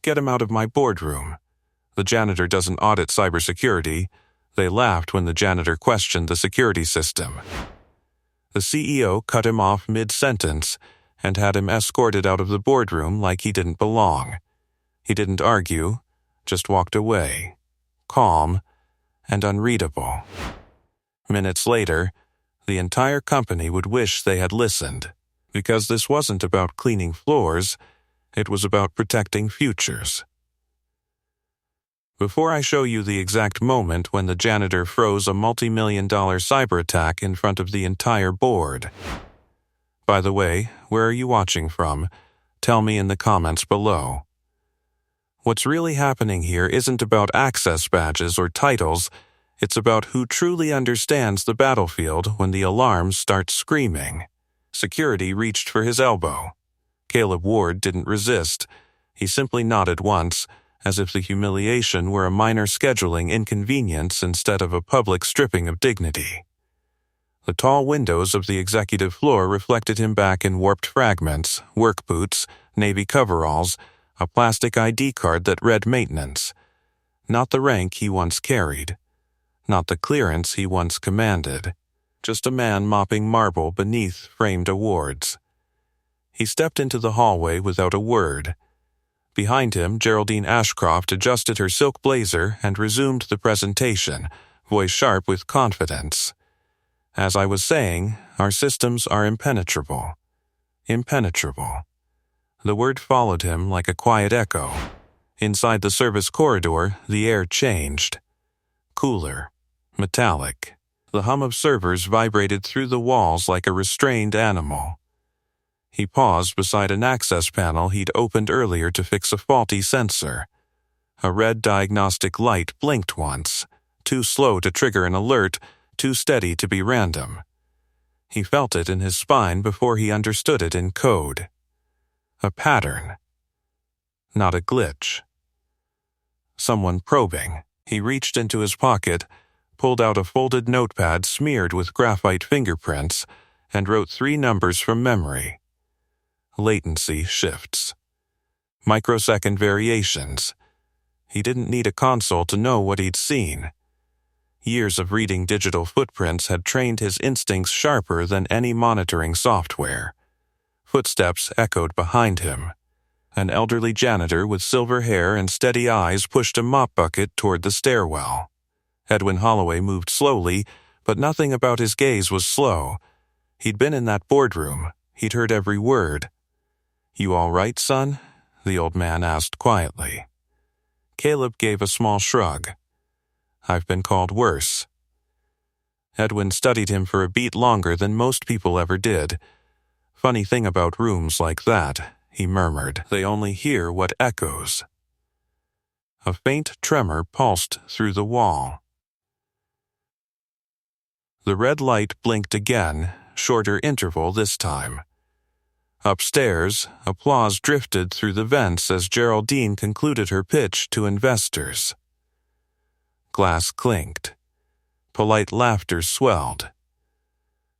Get him out of my boardroom. The janitor doesn't audit cybersecurity. They laughed when the janitor questioned the security system. The CEO cut him off mid-sentence and had him escorted out of the boardroom like he didn't belong. He didn't argue, just walked away, calm and unreadable. Minutes later, the entire company would wish they had listened, because this wasn't about cleaning floors, it was about protecting futures. Before I show you the exact moment when the janitor froze a multi-million-dollar cyber attack in front of the entire board. By the way, where are you watching from? Tell me in the comments below. What's really happening here isn't about access badges or titles, it's about who truly understands the battlefield when the alarms start screaming. Security reached for his elbow. Caleb Ward didn't resist. He simply nodded once, as if the humiliation were a minor scheduling inconvenience instead of a public stripping of dignity. The tall windows of the executive floor reflected him back in warped fragments, work boots, navy coveralls, a plastic ID card that read maintenance. Not the rank he once carried. Not the clearance he once commanded. Just a man mopping marble beneath framed awards. He stepped into the hallway without a word. Behind him, Geraldine Ashcroft adjusted her silk blazer and resumed the presentation, voice sharp with confidence. As I was saying, our systems are impenetrable. Impenetrable. The word followed him like a quiet echo. Inside the service corridor, the air changed. Cooler. Metallic. The hum of servers vibrated through the walls like a restrained animal. He paused beside an access panel he'd opened earlier to fix a faulty sensor. A red diagnostic light blinked once, too slow to trigger an alert, too steady to be random. He felt it in his spine before he understood it in code. A pattern. Not a glitch. Someone probing. He reached into his pocket, pulled out a folded notepad smeared with graphite fingerprints, and wrote 3 numbers from memory. Latency shifts. Microsecond variations. He didn't need a console to know what he'd seen. Years of reading digital footprints had trained his instincts sharper than any monitoring software. Footsteps echoed behind him. An elderly janitor with silver hair and steady eyes pushed a mop bucket toward the stairwell. Edwin Holloway moved slowly, but nothing about his gaze was slow. He'd been in that boardroom. He'd heard every word. "You all right, son?" the old man asked quietly. Caleb gave a small shrug. "I've been called worse." Edwin studied him for a beat longer than most people ever did. "Funny thing about rooms like that," he murmured. "They only hear what echoes." A faint tremor pulsed through the wall. The red light blinked again, shorter interval this time. Upstairs, applause drifted through the vents as Geraldine concluded her pitch to investors. Glass clinked. Polite laughter swelled.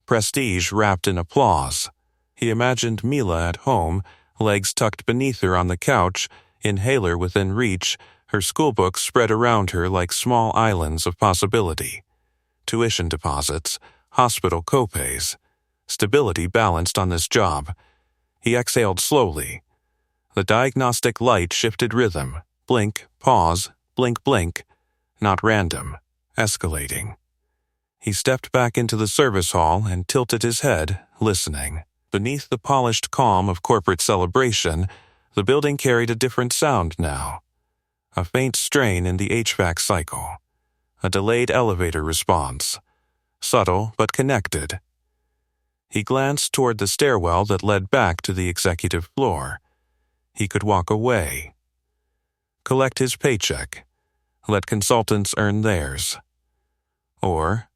Prestige wrapped in applause. He imagined Mila at home, legs tucked beneath her on the couch, inhaler within reach, her schoolbooks spread around her like small islands of possibility. Tuition deposits, hospital copays. Stability balanced on this job. He exhaled slowly. The diagnostic light shifted rhythm. Blink, pause, blink, blink. Not random. Escalating. He stepped back into the service hall and tilted his head, listening. Beneath the polished calm of corporate celebration, the building carried a different sound now. A faint strain in the HVAC cycle. A delayed elevator response. Subtle but connected. He glanced toward the stairwell that led back to the executive floor. He could walk away. Collect his paycheck. Let consultants earn theirs. Or,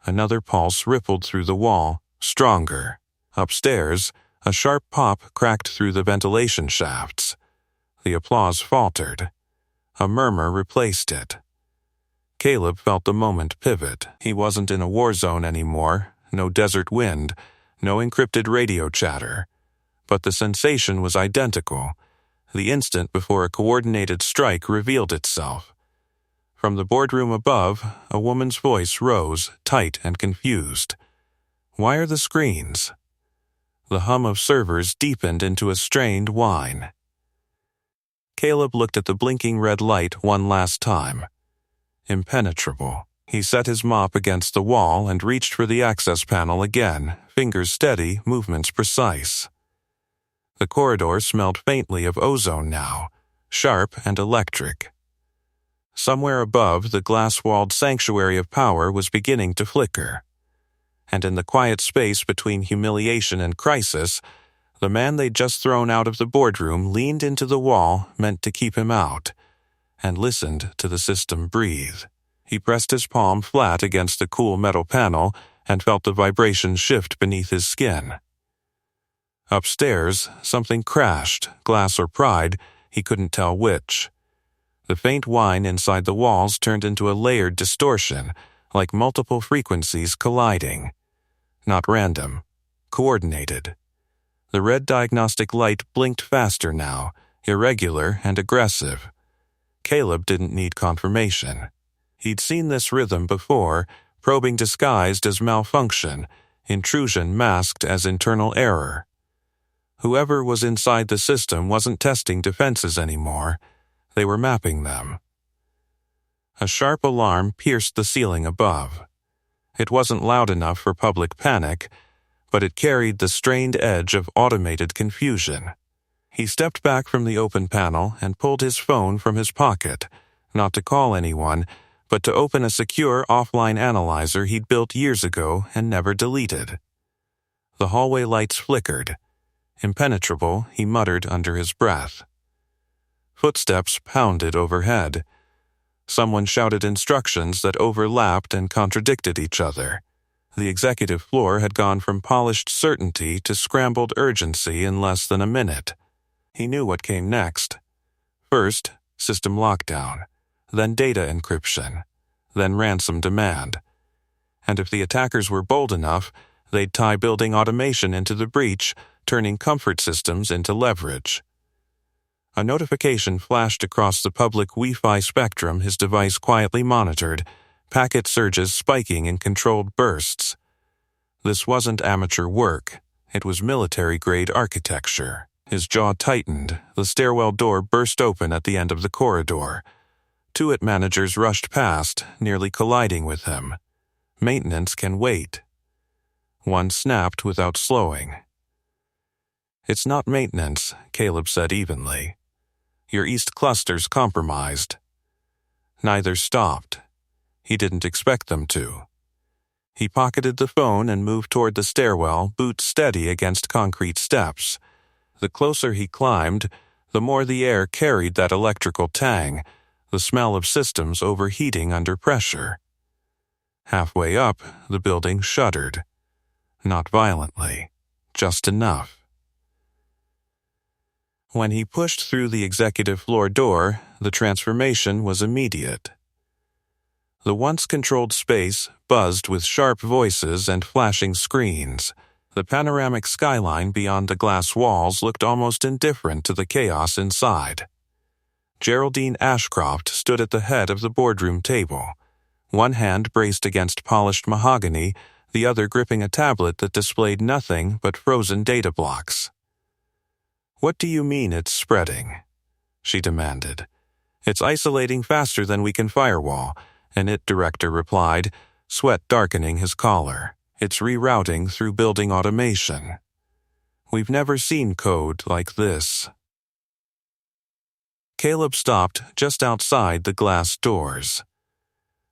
another pulse rippled through the wall, stronger. Upstairs, a sharp pop cracked through the ventilation shafts. The applause faltered. A murmur replaced it. Caleb felt the moment pivot. He wasn't in a war zone anymore, no desert wind, no encrypted radio chatter. But the sensation was identical. the instant before a coordinated strike revealed itself. From the boardroom above, a woman's voice rose, tight and confused. "Why are the screens?" The hum of servers deepened into a strained whine. Caleb looked at the blinking red light one last time. Impenetrable. He set his mop against the wall and reached for the access panel again, fingers steady, movements precise. The corridor smelled faintly of ozone now, sharp and electric. Somewhere above, the glass-walled sanctuary of power was beginning to flicker. And in the quiet space between humiliation and crisis, the man they'd just thrown out of the boardroom leaned into the wall meant to keep him out, and listened to the system breathe. He pressed his palm flat against the cool metal panel and felt the vibration shift beneath his skin. Upstairs, something crashed, glass or pride, he couldn't tell which. The faint whine inside the walls turned into a layered distortion, like multiple frequencies colliding. Not random, coordinated. The red diagnostic light blinked faster now, irregular and aggressive. Caleb didn't need confirmation. He'd seen this rhythm before, probing disguised as malfunction, intrusion masked as internal error. Whoever was inside the system wasn't testing defenses anymore. They were mapping them. A sharp alarm pierced the ceiling above. It wasn't loud enough for public panic, but it carried the strained edge of automated confusion. He stepped back from the open panel and pulled his phone from his pocket, not to call anyone, but to open a secure offline analyzer he'd built years ago and never deleted. The hallway lights flickered. Impenetrable, he muttered under his breath. Footsteps pounded overhead. Someone shouted instructions that overlapped and contradicted each other. The executive floor had gone from polished certainty to scrambled urgency in less than a minute. He knew what came next. First, system lockdown, then data encryption, then ransom demand. And if the attackers were bold enough, they'd tie building automation into the breach, turning comfort systems into leverage. A notification flashed across the public Wi-Fi spectrum his device quietly monitored, packet surges spiking in controlled bursts. This wasn't amateur work. It was military-grade architecture. His jaw tightened. The stairwell door burst open at the end of the corridor. 2 IT managers rushed past, nearly colliding with him. Maintenance can wait. One snapped without slowing. "It's not maintenance," Caleb said evenly. "Your east cluster's compromised." Neither stopped. He didn't expect them to. He pocketed the phone and moved toward the stairwell, boots steady against concrete steps. The closer he climbed, the more the air carried that electrical tang, the smell of systems overheating under pressure. Halfway up, the building shuddered. Not violently, just enough. When he pushed through the executive floor door, the transformation was immediate. The once controlled space buzzed with sharp voices and flashing screens. The panoramic skyline beyond the glass walls looked almost indifferent to the chaos inside. Geraldine Ashcroft stood at the head of the boardroom table, one hand braced against polished mahogany, the other gripping a tablet that displayed nothing but frozen data blocks. "What do you mean it's spreading?" she demanded. "It's isolating faster than we can firewall," an IT director replied, sweat darkening his collar. "It's rerouting through building automation. We've never seen code like this." Caleb stopped just outside the glass doors.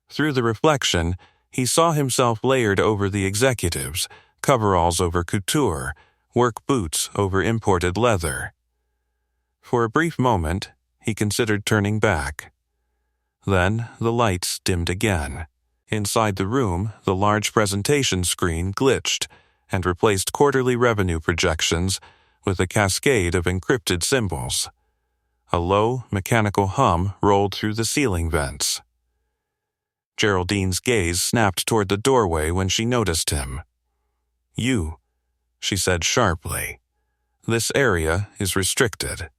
Through the reflection, he saw himself layered over the executives, coveralls over couture, work boots over imported leather. For a brief moment, he considered turning back. Then the lights dimmed again. Inside the room, the large presentation screen glitched and replaced quarterly revenue projections with a cascade of encrypted symbols. A low, mechanical hum rolled through the ceiling vents. Geraldine's gaze snapped toward the doorway when she noticed him. "You," she said sharply. "This area is restricted."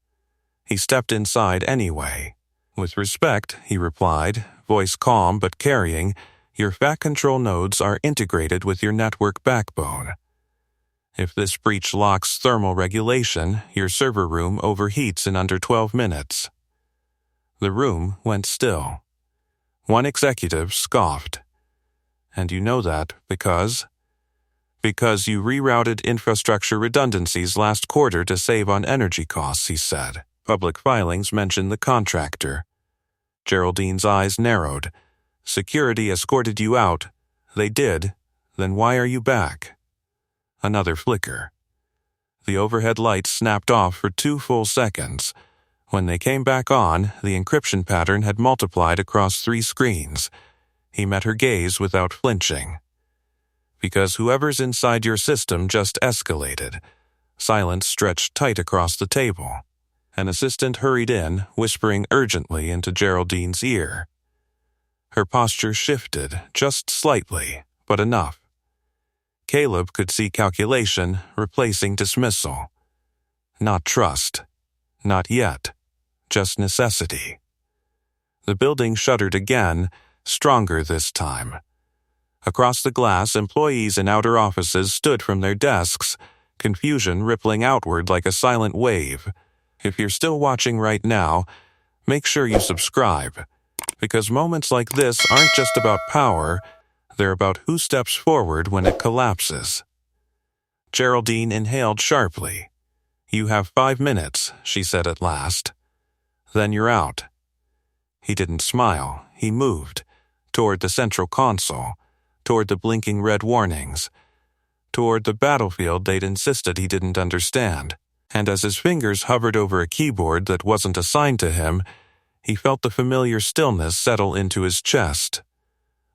He stepped inside anyway. With respect, he replied, voice calm but carrying, your FAT control nodes are integrated with your network backbone. If this breach locks thermal regulation, your server room overheats in under 12 minutes. The room went still. One executive scoffed. And you know that because you rerouted infrastructure redundancies last quarter to save on energy costs, he said. Public filings mentioned the contractor. Geraldine's eyes narrowed. Security escorted you out. They did. Then why are you back? Another flicker. The overhead lights snapped off for 2 full seconds. When they came back on, the encryption pattern had multiplied across 3 screens. He met her gaze without flinching. Because whoever's inside your system just escalated. Silence stretched tight across the table. An assistant hurried in, whispering urgently into Geraldine's ear. Her posture shifted, just slightly, but enough. Caleb could see calculation replacing dismissal. Not trust. Not yet. Just necessity. The building shuddered again, stronger this time. Across the glass, employees in outer offices stood from their desks, confusion rippling outward like a silent wave. If you're still watching right now, make sure you subscribe, because moments like this aren't just about power, they're about who steps forward when it collapses. Geraldine inhaled sharply. You have 5 minutes, she said at last. Then you're out. He didn't smile. He moved, toward the central console, toward the blinking red warnings, toward the battlefield they'd insisted he didn't understand. And as his fingers hovered over a keyboard that wasn't assigned to him, he felt the familiar stillness settle into his chest,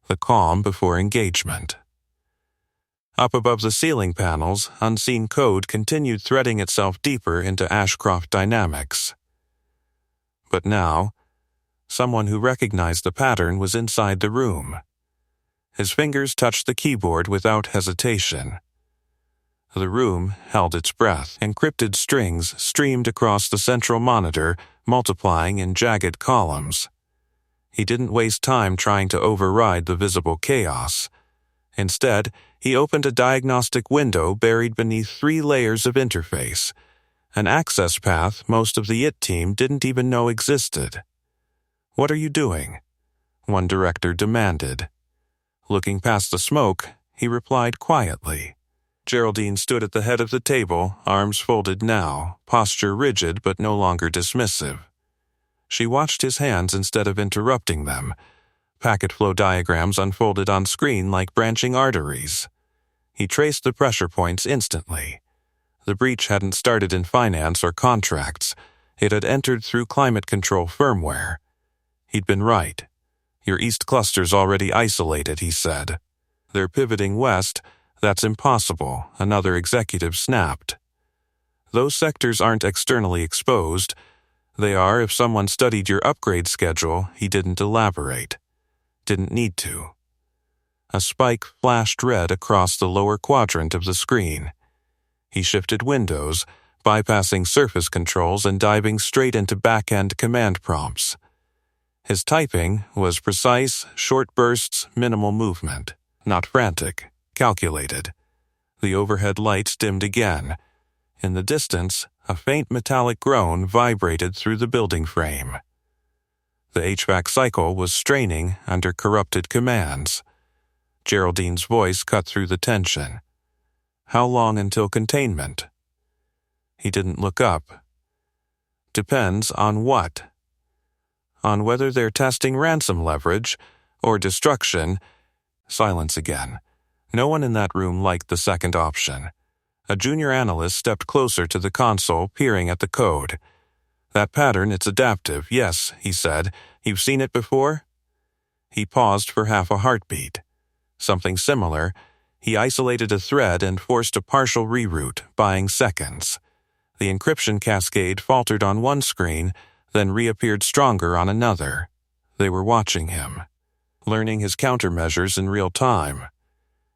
the calm before engagement. Up above the ceiling panels, unseen code continued threading itself deeper into Ashcroft dynamics. But now, someone who recognized the pattern was inside the room. His fingers touched the keyboard without hesitation. The room held its breath. Encrypted strings streamed across the central monitor, multiplying in jagged columns. He didn't waste time trying to override the visible chaos. Instead, he opened a diagnostic window buried beneath 3 layers of interface, an access path most of the IT team didn't even know existed. "What are you doing?" one director demanded. Looking past the smoke, he replied quietly. Geraldine stood at the head of the table, arms folded now, posture rigid but no longer dismissive. She watched his hands instead of interrupting them. Packet flow diagrams unfolded on screen like branching arteries. He traced the pressure points instantly. The breach hadn't started in finance or contracts. It had entered through climate control firmware. He'd been right. Your east cluster's already isolated, he said. They're pivoting west. That's impossible, another executive snapped. Those sectors aren't externally exposed. They are if someone studied your upgrade schedule. He didn't elaborate. Didn't need to. A spike flashed red across the lower quadrant of the screen. He shifted windows, bypassing surface controls and diving straight into back-end command prompts. His typing was precise, short bursts, minimal movement. Not frantic, calculated. The overhead lights dimmed again. In the distance, a faint metallic groan vibrated through the building frame. The HVAC cycle was straining under corrupted commands. Geraldine's voice cut through the tension. How long until containment? He didn't look up. Depends on what? On whether they're testing ransom leverage or destruction. Silence again. No one in that room liked the second option. A junior analyst stepped closer to the console, peering at the code. That pattern, it's adaptive, yes, he said. You've seen it before? He paused for half a heartbeat. Something similar. He isolated a thread and forced a partial reroute, buying seconds. The encryption cascade faltered on one screen, then reappeared stronger on another. They were watching him, learning his countermeasures in real time.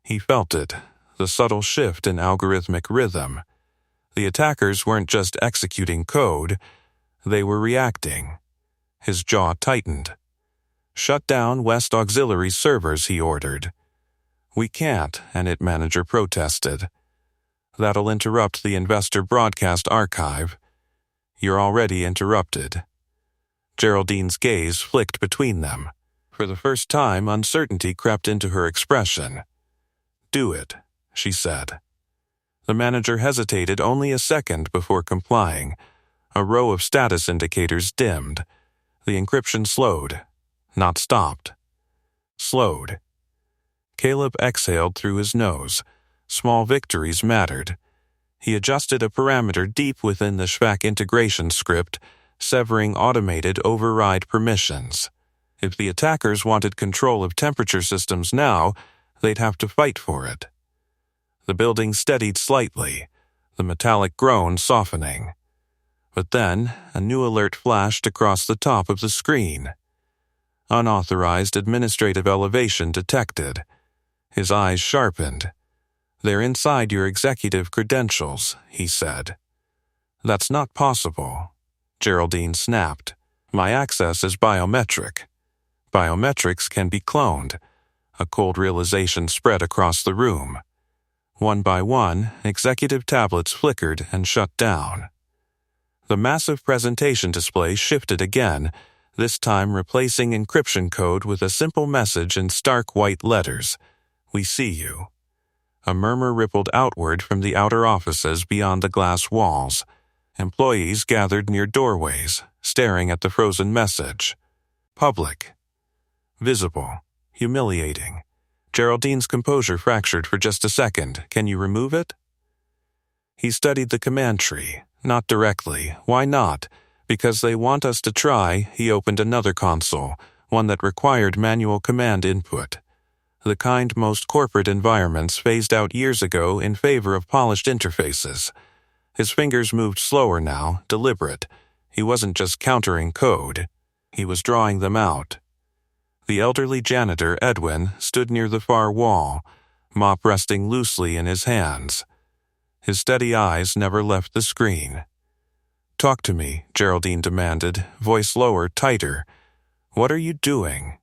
He felt it, the subtle shift in algorithmic rhythm. The attackers weren't just executing code, They were reacting. His jaw tightened. "Shut down West Auxiliary servers," he ordered. "We can't," an IT manager protested. "That'll interrupt the investor broadcast archive." "You're already interrupted." Geraldine's gaze flicked between them. For the first time, uncertainty crept into her expression. "Do it," she said. The manager hesitated only a second before complying. A row of status indicators dimmed. The encryption slowed, not stopped. Slowed. Caleb exhaled through his nose. Small victories mattered. He adjusted a parameter deep within the Shvac integration script, severing automated override permissions. If the attackers wanted control of temperature systems now, they'd have to fight for it. The building steadied slightly, the metallic groan softening. But then, a new alert flashed across the top of the screen. Unauthorized administrative elevation detected. His eyes sharpened. "They're inside your executive credentials," he said. "That's not possible," Geraldine snapped. "My access is biometric." Biometrics can be cloned. A cold realization spread across the room. One by one, executive tablets flickered and shut down. The massive presentation display shifted again, this time replacing encryption code with a simple message in stark white letters. "We see you." A murmur rippled outward from the outer offices beyond the glass walls. Employees gathered near doorways, staring at the frozen message. Public. Visible. Humiliating. Geraldine's composure fractured for just a second. "Can you remove it?" He studied the command tree. Not directly. Why not? Because they want us to try. He opened another console, one that required manual command input. The kind most corporate environments phased out years ago in favor of polished interfaces. His fingers moved slower now, deliberate. He wasn't just countering code. He was drawing them out. The elderly janitor, Edwin, stood near the far wall, mop resting loosely in his hands. His steady eyes never left the screen. "Talk to me," Geraldine demanded, voice lower, tighter. "What are you doing?"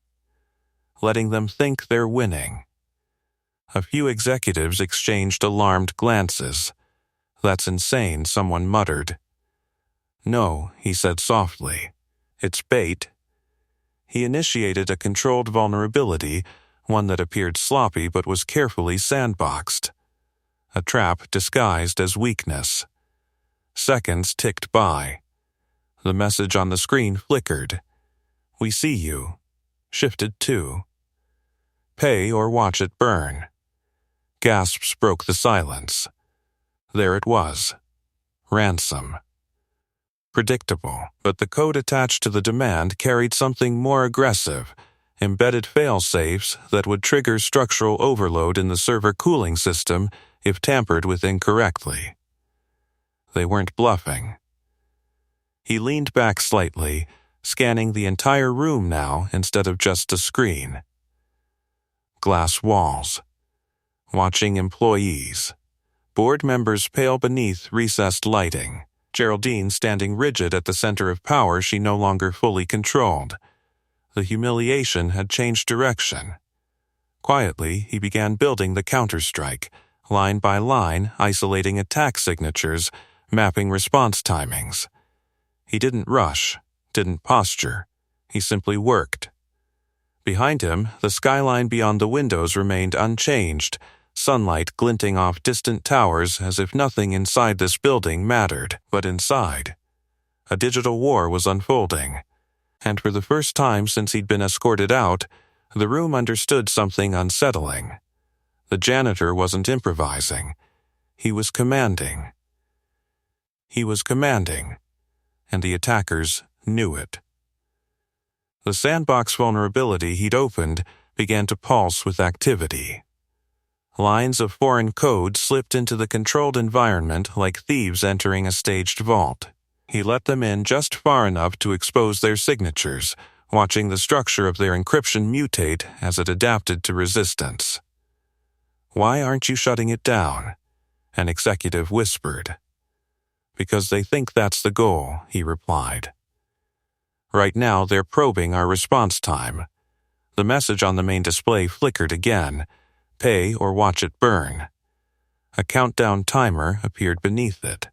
"Letting them think they're winning." A few executives exchanged alarmed glances. "That's insane," someone muttered. "No," he said softly. "It's bait." He initiated a controlled vulnerability, one that appeared sloppy but was carefully sandboxed. A trap disguised as weakness. Seconds ticked by. The message on the screen flickered. "We see you." Shifted too. "Pay or watch it burn." Gasps broke the silence. There it was. Ransom. Predictable, but the code attached to the demand carried something more aggressive, embedded fail-safes that would trigger structural overload in the server cooling system if tampered with incorrectly. They weren't bluffing. He leaned back slightly, scanning the entire room now instead of just a screen. Glass walls. Watching employees. Board members pale beneath recessed lighting. Geraldine standing rigid at the center of power she no longer fully controlled. The humiliation had changed direction. Quietly, he began building the counterstrike, line by line, isolating attack signatures, mapping response timings. He didn't rush, didn't posture. He simply worked. Behind him, the skyline beyond the windows remained unchanged, sunlight glinting off distant towers as if nothing inside this building mattered. But inside, a digital war was unfolding. And for the first time since he'd been escorted out, the room understood something unsettling. The janitor wasn't improvising. He was commanding. He was commanding, and the attackers knew it. The sandbox vulnerability he'd opened began to pulse with activity. Lines of foreign code slipped into the controlled environment like thieves entering a staged vault. He let them in just far enough to expose their signatures, watching the structure of their encryption mutate as it adapted to resistance. "Why aren't you shutting it down?" an executive whispered. "Because they think that's the goal," he replied. Right now, they're probing our response time. The message on the main display flickered again. Pay or watch it burn. A countdown timer appeared beneath it.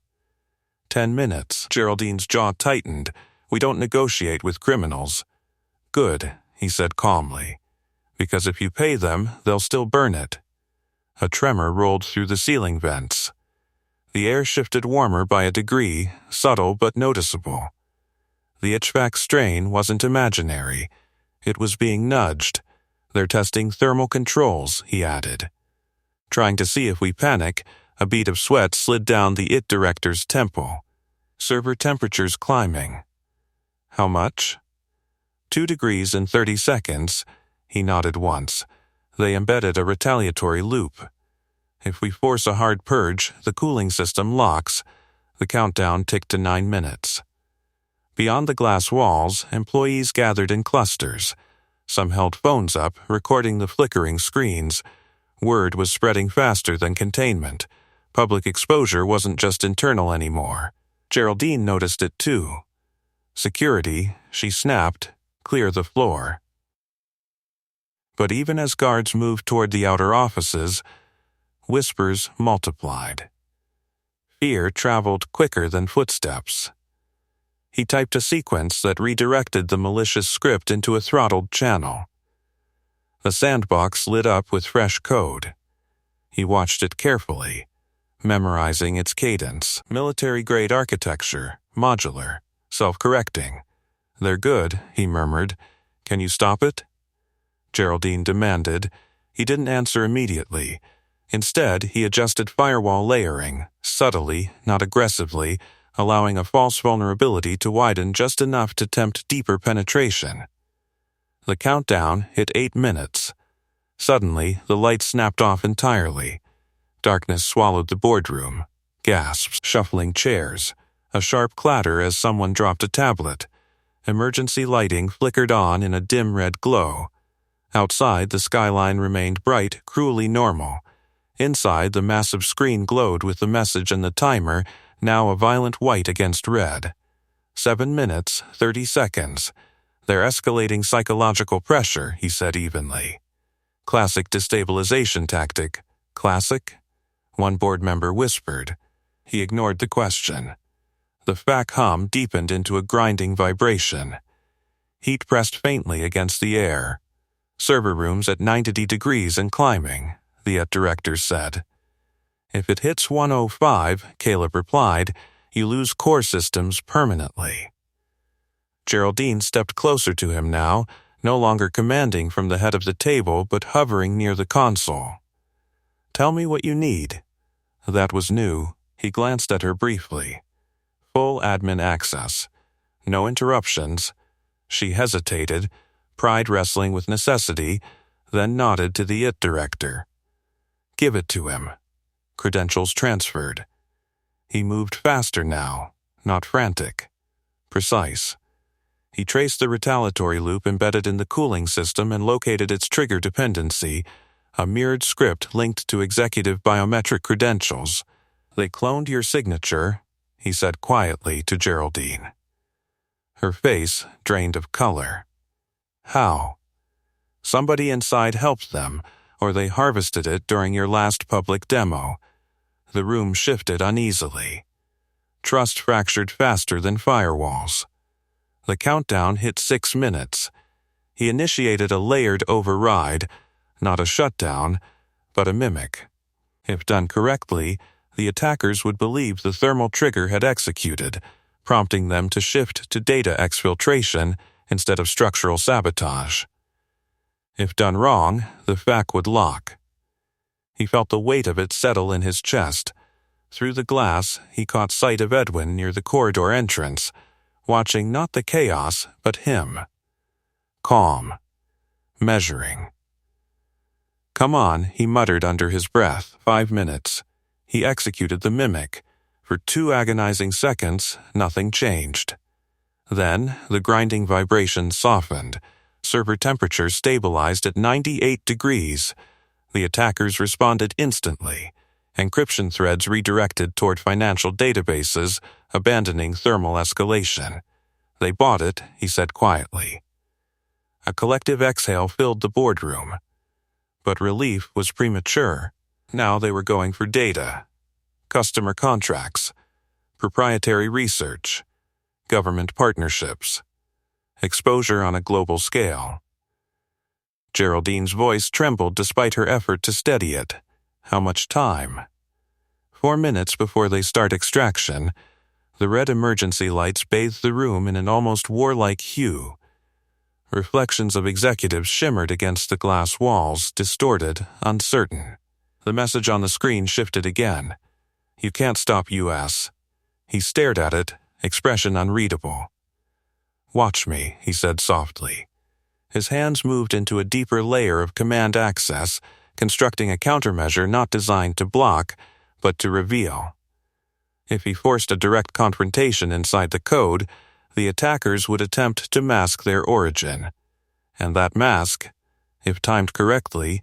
10 minutes. Geraldine's jaw tightened. We don't negotiate with criminals. Good, he said calmly. Because if you pay them, they'll still burn it. A tremor rolled through the ceiling vents. The air shifted warmer by a degree, subtle but noticeable. The HVAC strain wasn't imaginary. It was being nudged. They're testing thermal controls, he added. Trying to see if we panic, a bead of sweat slid down the IT director's temple. Server temperatures climbing. How much? 2 degrees in 30 seconds, he nodded once. They embedded a retaliatory loop. If we force a hard purge, the cooling system locks. The countdown ticked to 9 minutes. Beyond the glass walls, employees gathered in clusters. Some held phones up, recording the flickering screens. Word was spreading faster than containment. Public exposure wasn't just internal anymore. Geraldine noticed it too. Security, she snapped, clear the floor. But even as guards moved toward the outer offices, whispers multiplied. Fear traveled quicker than footsteps. He typed a sequence that redirected the malicious script into a throttled channel. The sandbox lit up with fresh code. He watched it carefully, memorizing its cadence. Military-grade architecture, modular, self-correcting. They're good, he murmured. Can you stop it? Geraldine demanded. He didn't answer immediately. Instead, he adjusted firewall layering, subtly, not aggressively, allowing a false vulnerability to widen just enough to tempt deeper penetration. The countdown hit 8 minutes. Suddenly, the light snapped off entirely. Darkness swallowed the boardroom. Gasps, shuffling chairs, a sharp clatter as someone dropped a tablet. Emergency lighting flickered on in a dim red glow. Outside, the skyline remained bright, cruelly normal. Inside, the massive screen glowed with the message and the timer, now a violent white against red. 7 minutes, 30 seconds. They're escalating psychological pressure, he said evenly. Classic destabilization tactic. Classic? One board member whispered. He ignored the question. The FAC hum deepened into a grinding vibration. Heat pressed faintly against the air. Server rooms at 90 degrees and climbing, the IT director said. If it hits 105, Caleb replied, you lose core systems permanently. Geraldine stepped closer to him now, no longer commanding from the head of the table but hovering near the console. Tell me what you need. That was new. He glanced at her briefly. Full admin access. No interruptions. She hesitated, pride wrestling with necessity, then nodded to the IT director. Give it to him. Credentials transferred. He moved faster now, not frantic. Precise. He traced the retaliatory loop embedded in the cooling system and located its trigger dependency, a mirrored script linked to executive biometric credentials. They cloned your signature, he said quietly to Geraldine. Her face drained of color. How? Somebody inside helped them, or they harvested it during your last public demo. The room shifted uneasily. Trust fractured faster than firewalls. The countdown hit 6 minutes. He initiated a layered override, not a shutdown, but a mimic. If done correctly, the attackers would believe the thermal trigger had executed, prompting them to shift to data exfiltration instead of structural sabotage. If done wrong, the FAC would lock. He felt the weight of it settle in his chest. Through the glass, he caught sight of Edwin near the corridor entrance, watching not the chaos, but him. Calm. Measuring. Come on, he muttered under his breath. 5 minutes. He executed the mimic. For 2 agonizing seconds, nothing changed. Then, the grinding vibration softened. Server temperature stabilized at 98 degrees. The attackers responded instantly. Encryption threads redirected toward financial databases, abandoning thermal escalation. They bought it, he said quietly. A collective exhale filled the boardroom. But relief was premature. Now they were going for data, customer contracts, proprietary research, government partnerships, exposure on a global scale. Geraldine's voice trembled despite her effort to steady it. How much time? 4 minutes before they start extraction, the red emergency lights bathed the room in an almost warlike hue. Reflections of executives shimmered against the glass walls, distorted, uncertain. The message on the screen shifted again. You can't stop US. He stared at it, expression unreadable. Watch me, he said softly. His hands moved into a deeper layer of command access, constructing a countermeasure not designed to block, but to reveal. If he forced a direct confrontation inside the code, the attackers would attempt to mask their origin. And that mask, if timed correctly,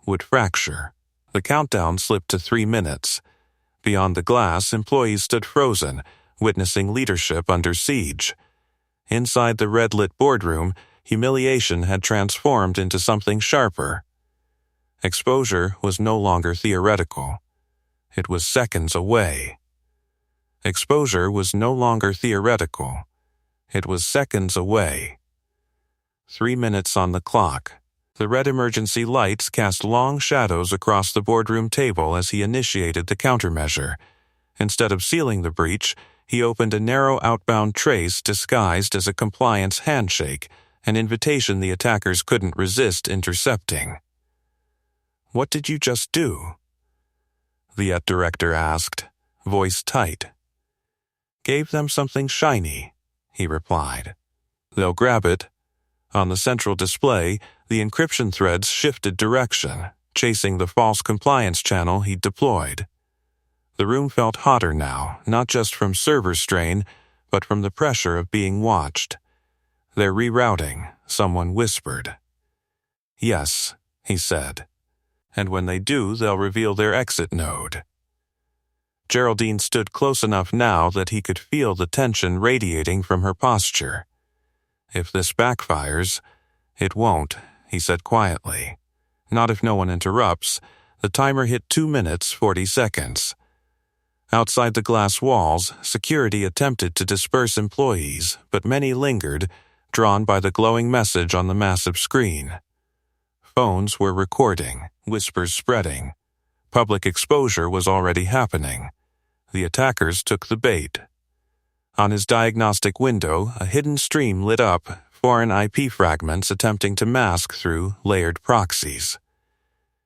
would fracture. The countdown slipped to 3 minutes. Beyond the glass, employees stood frozen, witnessing leadership under siege. Inside the red-lit boardroom, humiliation had transformed into something sharper. Exposure was no longer theoretical. It was seconds away. Exposure was no longer theoretical. It was seconds away. 3 minutes on the clock. The red emergency lights cast long shadows across the boardroom table as he initiated the countermeasure. Instead of sealing the breach, he opened a narrow outbound trace disguised as a compliance handshake, an invitation the attackers couldn't resist intercepting. What did you just do? The ET director asked, voice tight. Gave them something shiny, he replied. They'll grab it. On the central display, the encryption threads shifted direction, chasing the false compliance channel he'd deployed. The room felt hotter now, not just from server strain, but from the pressure of being watched. They're rerouting, someone whispered. Yes, he said. And when they do, they'll reveal their exit node. Geraldine stood close enough now that he could feel the tension radiating from her posture. If this backfires, it won't, he said quietly. Not if no one interrupts. The timer hit 2 minutes, 40 seconds. Outside the glass walls, security attempted to disperse employees, but many lingered, drawn by the glowing message on the massive screen. Phones were recording, whispers spreading. Public exposure was already happening. The attackers took the bait. On his diagnostic window, a hidden stream lit up, foreign IP fragments attempting to mask through layered proxies.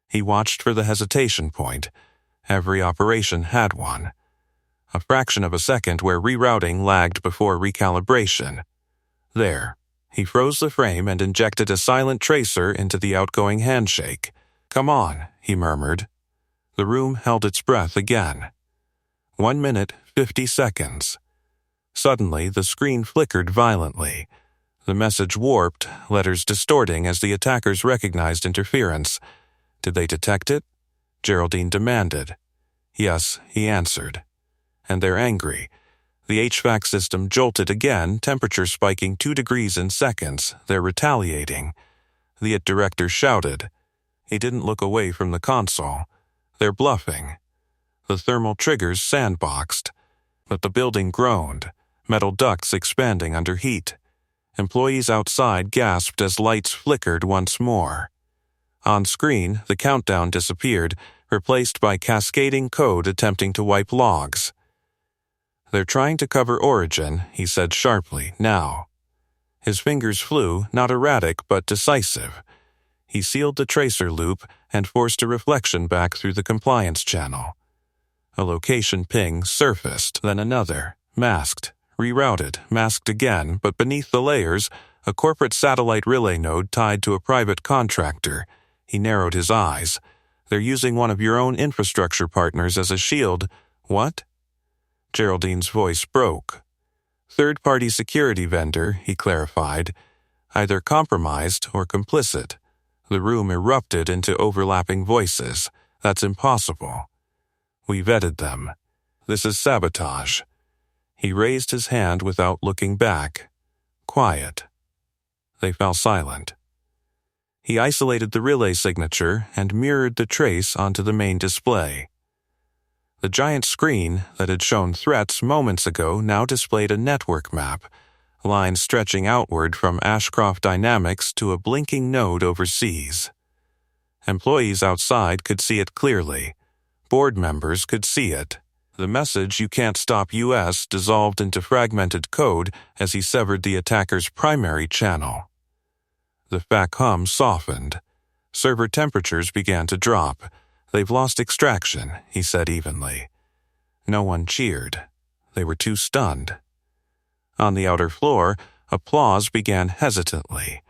He watched for the hesitation point. Every operation had one. A fraction of a second where rerouting lagged before recalibration. There. He froze the frame and injected a silent tracer into the outgoing handshake. Come on, he murmured. The room held its breath again. 1 minute, 50 seconds. Suddenly, the screen flickered violently. The message warped, letters distorting as the attackers recognized interference. Did they detect it? Geraldine demanded. Yes, he answered. And they're angry. The HVAC system jolted again, temperature spiking 2 degrees in seconds. They're retaliating. The IT director shouted. He didn't look away from the console. They're bluffing. The thermal triggers sandboxed. But the building groaned, metal ducts expanding under heat. Employees outside gasped as lights flickered once more. On screen, the countdown disappeared, replaced by cascading code attempting to wipe logs. They're trying to cover origin, he said sharply, now. His fingers flew, not erratic but decisive. He sealed the tracer loop and forced a reflection back through the compliance channel. A location ping surfaced, then another, masked, rerouted, masked again, but beneath the layers, a corporate satellite relay node tied to a private contractor. He narrowed his eyes. They're using one of your own infrastructure partners as a shield. What? Geraldine's voice broke. Third-party security vendor, he clarified, either compromised or complicit. The room erupted into overlapping voices. That's impossible. We vetted them. This is sabotage. He raised his hand without looking back. Quiet. They fell silent. He isolated the relay signature and mirrored the trace onto the main display. The giant screen that had shown threats moments ago now displayed a network map, lines stretching outward from Ashcroft Dynamics to a blinking node overseas. Employees outside could see it clearly. Board members could see it. The message "You can't stop US" dissolved into fragmented code as he severed the attacker's primary channel. The FAC hum softened. Server temperatures began to drop. "They've lost extraction," he said evenly. No one cheered. They were too stunned. On the outer floor, applause began hesitantly,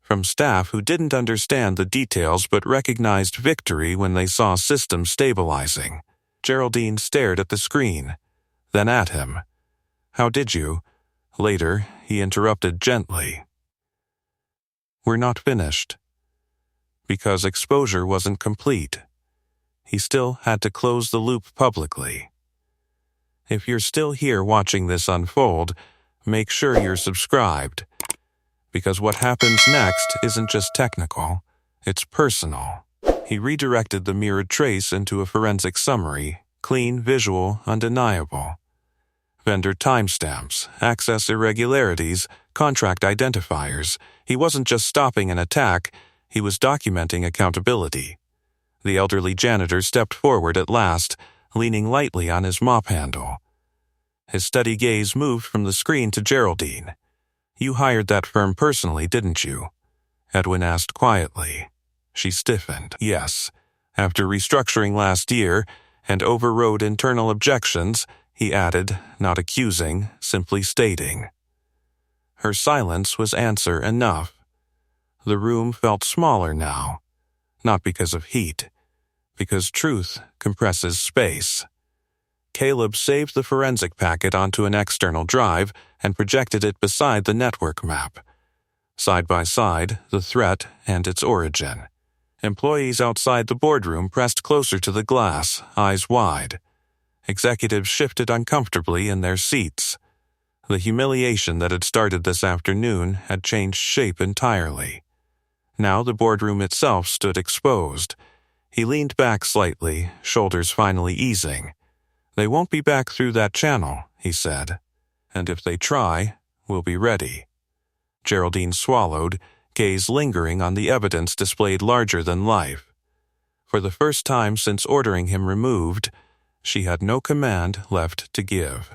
from staff who didn't understand the details but recognized victory when they saw systems stabilizing. Geraldine stared at the screen, then at him. "How did you?" Later, he interrupted gently. "We're not finished." Because exposure wasn't complete. He still had to close the loop publicly. If you're still here watching this unfold, make sure you're subscribed. Because what happens next isn't just technical, it's personal. He redirected the mirrored trace into a forensic summary, clean, visual, undeniable. Vendor timestamps, access irregularities, contract identifiers. He wasn't just stopping an attack, he was documenting accountability. The elderly janitor stepped forward at last, leaning lightly on his mop handle. His steady gaze moved from the screen to Geraldine. "You hired that firm personally, didn't you?" Edwin asked quietly. She stiffened. "Yes. After restructuring last year and overrode internal objections," he added, not accusing, simply stating. Her silence was answer enough. The room felt smaller now, not because of heat, because truth compresses space. Caleb saved the forensic packet onto an external drive and projected it beside the network map. Side by side, the threat and its origin. Employees outside the boardroom pressed closer to the glass, eyes wide. Executives shifted uncomfortably in their seats. The humiliation that had started this afternoon had changed shape entirely. Now the boardroom itself stood exposed. He leaned back slightly, shoulders finally easing. "They won't be back through that channel," he said. "And if they try, we'll be ready." Geraldine swallowed, gaze lingering on the evidence displayed larger than life. For the first time since ordering him removed, she had no command left to give.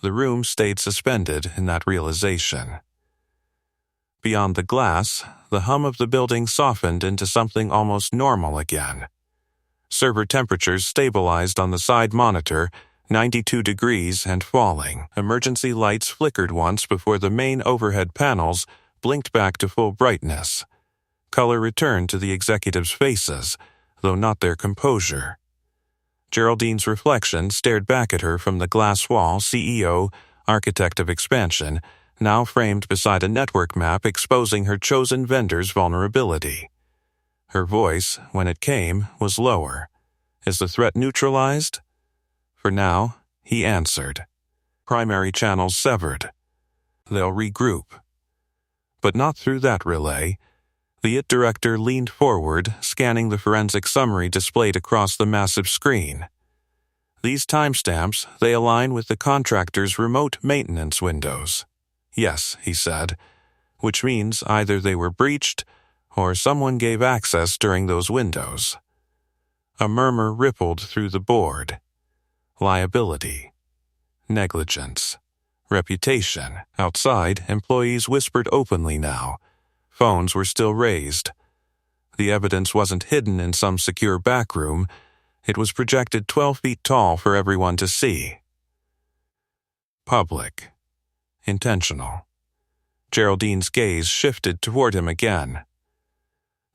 The room stayed suspended in that realization. Beyond the glass, the hum of the building softened into something almost normal again. Server temperatures stabilized on the side monitor, 92 degrees and falling. Emergency lights flickered once before the main overhead panels blinked back to full brightness. Color returned to the executives' faces, though not their composure. Geraldine's reflection stared back at her from the glass wall. CEO, architect of expansion, now framed beside a network map exposing her chosen vendor's vulnerability. Her voice, when it came, was lower. "Is the threat neutralized?" For now, he answered. "Primary channels severed. They'll regroup." But not through that relay. The IT director leaned forward, scanning the forensic summary displayed across the massive screen. "These timestamps, they align with the contractor's remote maintenance windows." "Yes," he said, "which means either they were breached or someone gave access during those windows." A murmur rippled through the board. Liability. Negligence. Reputation. Outside, employees whispered openly now. Phones were still raised. The evidence wasn't hidden in some secure backroom. It was projected 12 feet tall for everyone to see. Public. Intentional. Geraldine's gaze shifted toward him again.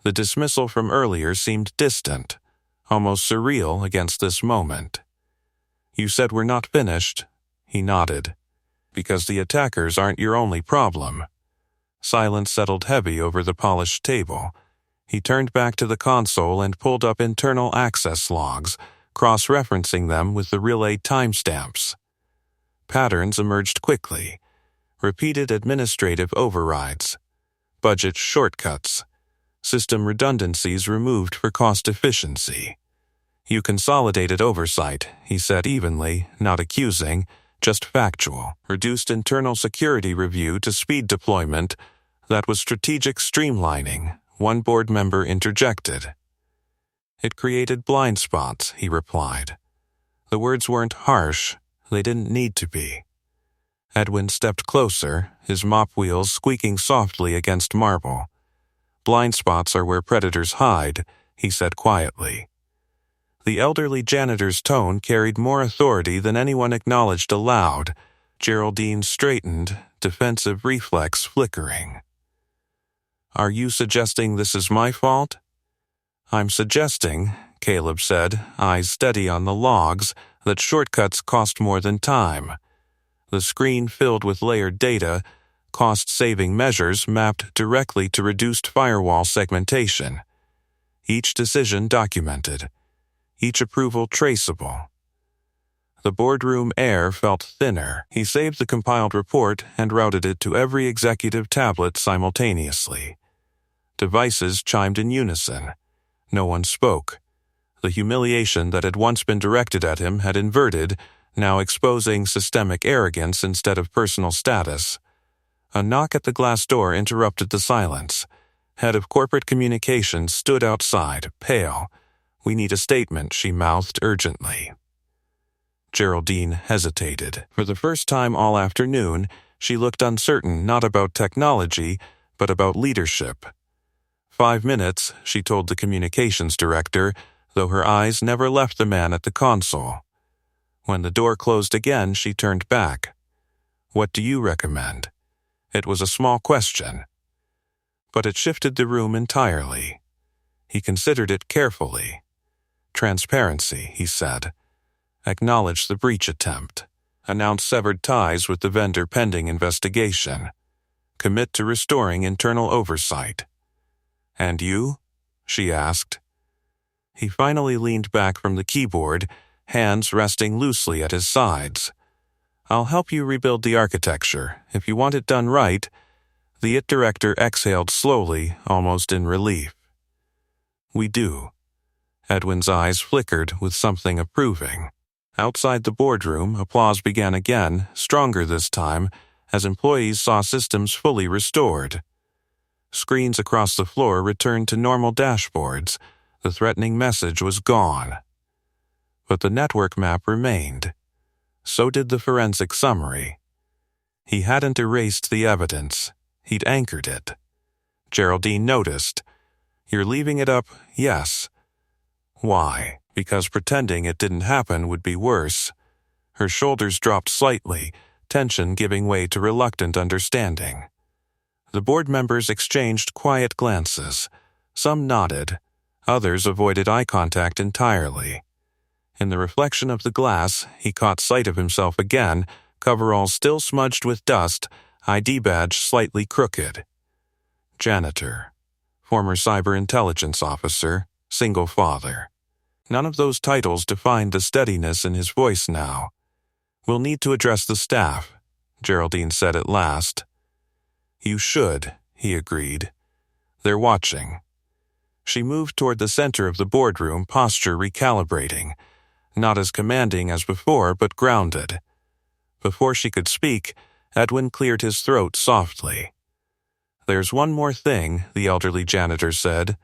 The dismissal from earlier seemed distant, almost surreal against this moment. "You said we're not finished?" He nodded. "Because the attackers aren't your only problem." Silence settled heavy over the polished table. He turned back to the console and pulled up internal access logs, cross-referencing them with the relay timestamps. Patterns emerged quickly. Repeated administrative overrides. Budget shortcuts. System redundancies removed for cost efficiency. You consolidated oversight, he said evenly, not accusing, just factual. Reduced internal security review to speed deployment. That was strategic streamlining, one board member interjected. It created blind spots, he replied. The words weren't harsh, they didn't need to be. Edwin stepped closer, his mop wheels squeaking softly against marble. Blind spots are where predators hide, he said quietly. The elderly janitor's tone carried more authority than anyone acknowledged aloud. Geraldine straightened, defensive reflex flickering. Are you suggesting this is my fault? I'm suggesting, Caleb said, eyes steady on the logs, that shortcuts cost more than time. The screen filled with layered data, cost-saving measures mapped directly to reduced firewall segmentation. Each decision documented. Each approval traceable. The boardroom air felt thinner. He saved the compiled report and routed it to every executive tablet simultaneously. Devices chimed in unison. No one spoke. The humiliation that had once been directed at him had inverted, now exposing systemic arrogance instead of personal status. A knock at the glass door interrupted the silence. Head of corporate communications stood outside, pale. We need a statement, she mouthed urgently. Geraldine hesitated. For the first time all afternoon, she looked uncertain not about technology, but about leadership. 5 minutes, she told the communications director, though her eyes never left the man at the console. When the door closed again, she turned back. What do you recommend? It was a small question. But it shifted the room entirely. He considered it carefully. Transparency, he said. Acknowledge the breach attempt. Announce severed ties with the vendor pending investigation. Commit to restoring internal oversight. And you? She asked. He finally leaned back from the keyboard, hands resting loosely at his sides. I'll help you rebuild the architecture. If you want it done right. The IT director exhaled slowly, almost in relief. We do. Edwin's eyes flickered with something approving. Outside the boardroom, applause began again, stronger this time, as employees saw systems fully restored. Screens across the floor returned to normal dashboards. The threatening message was gone. But the network map remained. So did the forensic summary. He hadn't erased the evidence. He'd anchored it. Geraldine noticed. You're leaving it up, yes. Why? Because pretending it didn't happen would be worse. Her shoulders dropped slightly, tension giving way to reluctant understanding. The board members exchanged quiet glances. Some nodded. Others avoided eye contact entirely. In the reflection of the glass, he caught sight of himself again, coverall still smudged with dust, ID badge slightly crooked. Janitor. Former cyber intelligence officer, single father. None of those titles defined the steadiness in his voice now. We'll need to address the staff, Geraldine said at last. You should, he agreed. They're watching. She moved toward the center of the boardroom, posture recalibrating. Not as commanding as before, but grounded. Before she could speak, Edwin cleared his throat softly. There's one more thing, the elderly janitor said.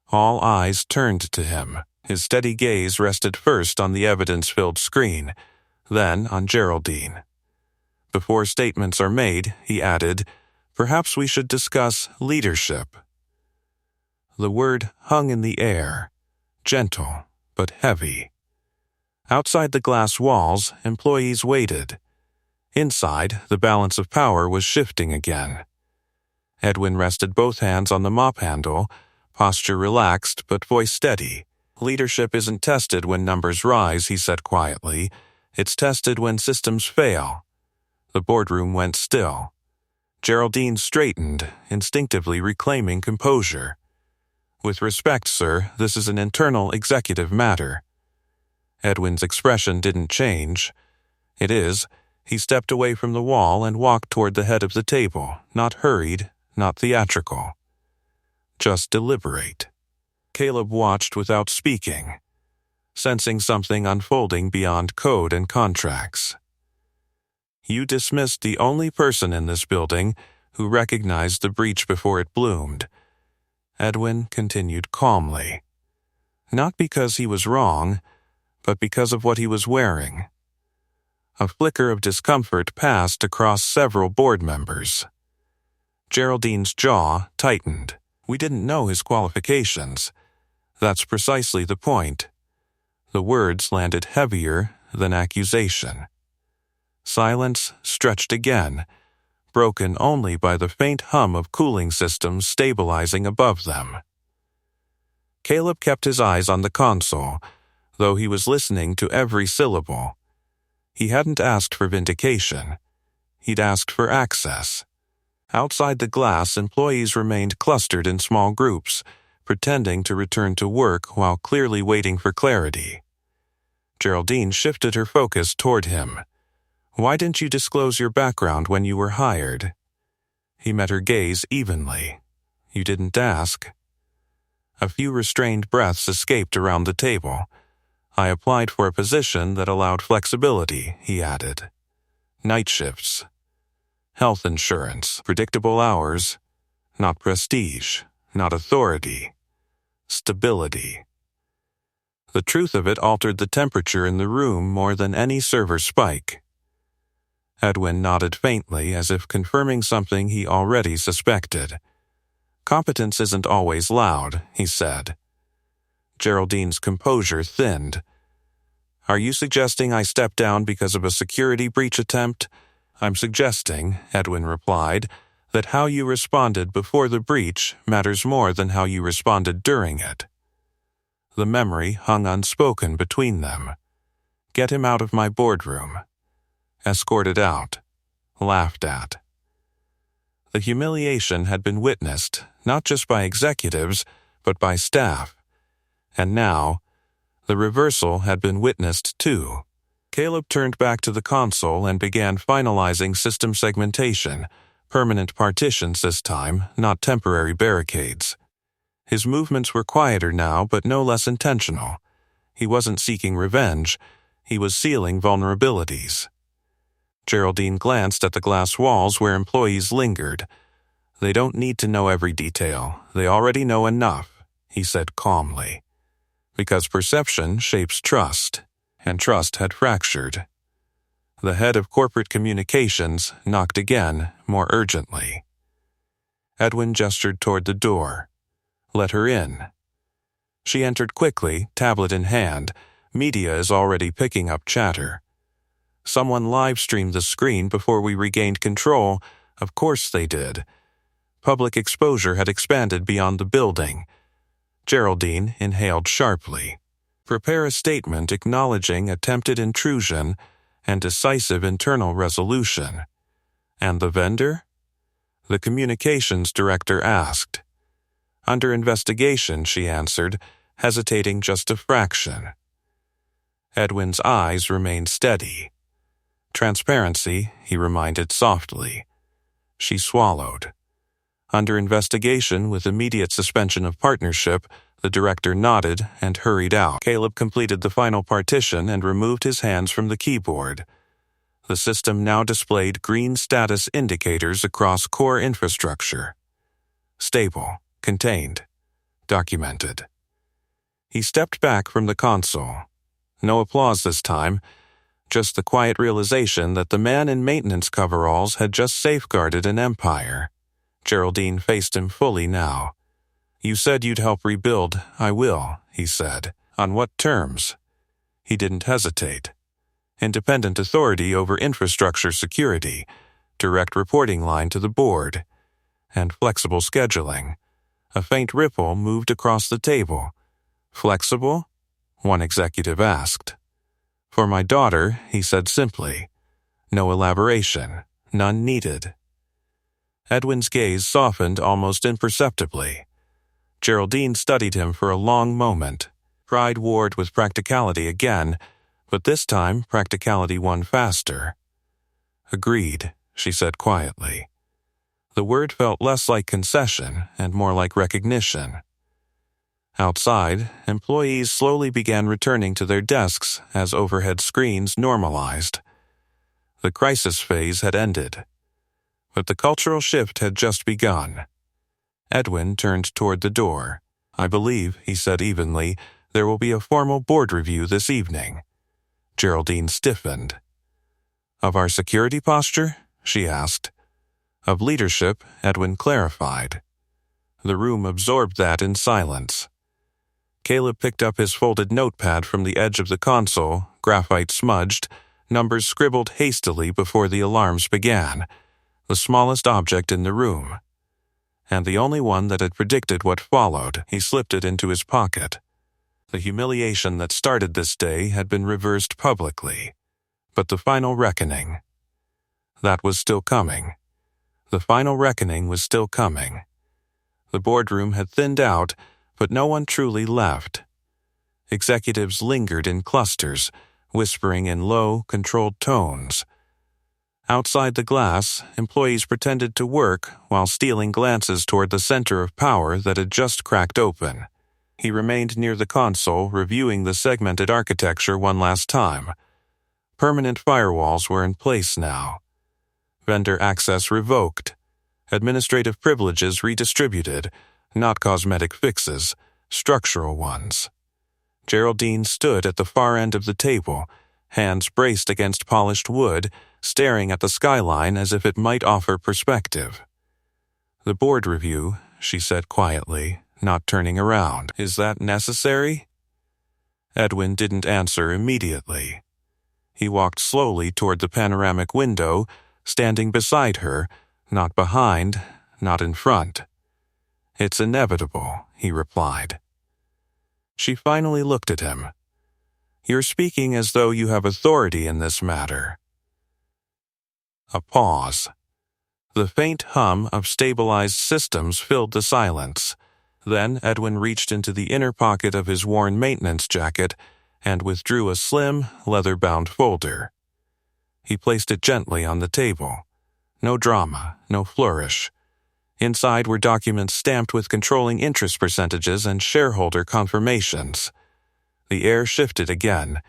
All eyes turned to him. His steady gaze rested first on the evidence-filled screen, then on Geraldine. Before statements are made, he added, perhaps we should discuss leadership. The word hung in the air, gentle but heavy. Outside the glass walls, employees waited. Inside, the balance of power was shifting again. Edwin rested both hands on the mop handle, posture relaxed but voice steady. Leadership isn't tested when numbers rise, he said quietly. It's tested when systems fail. The boardroom went still. Geraldine straightened, instinctively reclaiming composure. With respect, sir, this is an internal executive matter. Edwin's expression didn't change. It is, He stepped away from the wall and walked toward the head of the table, not hurried, not theatrical. Just deliberate. Caleb watched without speaking, sensing something unfolding beyond code and contracts. You dismissed the only person in this building who recognized the breach before it bloomed, Edwin continued calmly. Not because he was wrong, but because of what he was wearing. A flicker of discomfort passed across several board members. Geraldine's jaw tightened. We didn't know his qualifications. That's precisely the point. The words landed heavier than accusation. Silence stretched again, broken only by the faint hum of cooling systems stabilizing above them. Caleb kept his eyes on the console, though he was listening to every syllable. He hadn't asked for vindication. He'd asked for access. Outside the glass, employees remained clustered in small groups, pretending to return to work while clearly waiting for clarity. Geraldine shifted her focus toward him. Why didn't you disclose your background when you were hired? He met her gaze evenly. You didn't ask. A few restrained breaths escaped around the table. I applied for a position that allowed flexibility, he added. Night shifts. Health insurance, predictable hours. Not prestige, not authority. Stability. The truth of it altered the temperature in the room more than any server spike. Edwin nodded faintly as if confirming something he already suspected. Competence isn't always loud, he said. Geraldine's composure thinned. Are you suggesting I step down because of a security breach attempt? I'm suggesting, Edwin replied, that how you responded before the breach matters more than how you responded during it. The memory hung unspoken between them. Get him out of my boardroom. Escorted out. Laughed at. The humiliation had been witnessed, not just by executives, but by staff. And now, the reversal had been witnessed too. Caleb turned back to the console and began finalizing system segmentation, permanent partitions this time, not temporary barricades. His movements were quieter now, but no less intentional. He wasn't seeking revenge. He was sealing vulnerabilities. Geraldine glanced at the glass walls where employees lingered. They don't need to know every detail. They already know enough, he said calmly. Because perception shapes trust, and trust had fractured. The head of corporate communications knocked again, more urgently. Edwin gestured toward the door. Let her in. She entered quickly, tablet in hand. Media is already picking up chatter. Someone live-streamed the screen before we regained control. Of course they did. Public exposure had expanded beyond the building. Geraldine inhaled sharply. Prepare a statement acknowledging attempted intrusion and decisive internal resolution. And the vendor? The communications director asked. Under investigation, she answered, hesitating just a fraction. Edwin's eyes remained steady. Transparency, he reminded softly. She swallowed. Under investigation with immediate suspension of partnership, the director nodded and hurried out. Caleb completed the final partition and removed his hands from the keyboard. The system now displayed green status indicators across core infrastructure. Stable, contained, documented. He stepped back from the console. No applause this time, just the quiet realization that the man in maintenance coveralls had just safeguarded an empire. Geraldine faced him fully now. You said you'd help rebuild. I will, he said. On what terms? He didn't hesitate. Independent authority over infrastructure security, direct reporting line to the board, and flexible scheduling. A faint ripple moved across the table. Flexible? One executive asked. For my daughter, he said simply. No elaboration, none needed. Edwin's gaze softened almost imperceptibly. Geraldine studied him for a long moment. Pride warred with practicality again, but this time practicality won faster. Agreed, she said quietly. The word felt less like concession and more like recognition. Outside, employees slowly began returning to their desks as overhead screens normalized. The crisis phase had ended, but the cultural shift had just begun. Edwin turned toward the door. I believe, he said evenly, there will be a formal board review this evening. Geraldine stiffened. Of our security posture? She asked. Of leadership, Edwin clarified. The room absorbed that in silence. Caleb picked up his folded notepad from the edge of the console, graphite smudged, numbers scribbled hastily before the alarms began, the smallest object in the room. And the only one that had predicted what followed. He slipped it into his pocket. The humiliation that started this day had been reversed publicly. But the final reckoning, that was still coming. The final reckoning was still coming. The boardroom had thinned out, but no one truly left. Executives lingered in clusters, whispering in low, controlled tones. Outside the glass, employees pretended to work while stealing glances toward the center of power that had just cracked open. He remained near the console, reviewing the segmented architecture one last time. Permanent firewalls were in place now. Vendor access revoked. Administrative privileges redistributed, not cosmetic fixes, structural ones. Geraldine stood at the far end of the table, hands braced against polished wood, staring at the skyline as if it might offer perspective. The board review, she said quietly, not turning around. Is that necessary? Edwin didn't answer immediately. He walked slowly toward the panoramic window, standing beside her, not behind, not in front. It's inevitable, he replied. She finally looked at him. You're speaking as though you have authority in this matter. A pause. The faint hum of stabilized systems filled the silence. Then Edwin reached into the inner pocket of his worn maintenance jacket and withdrew a slim, leather-bound folder. He placed it gently on the table. No drama, no flourish. Inside were documents stamped with controlling interest percentages and shareholder confirmations. The air shifted again.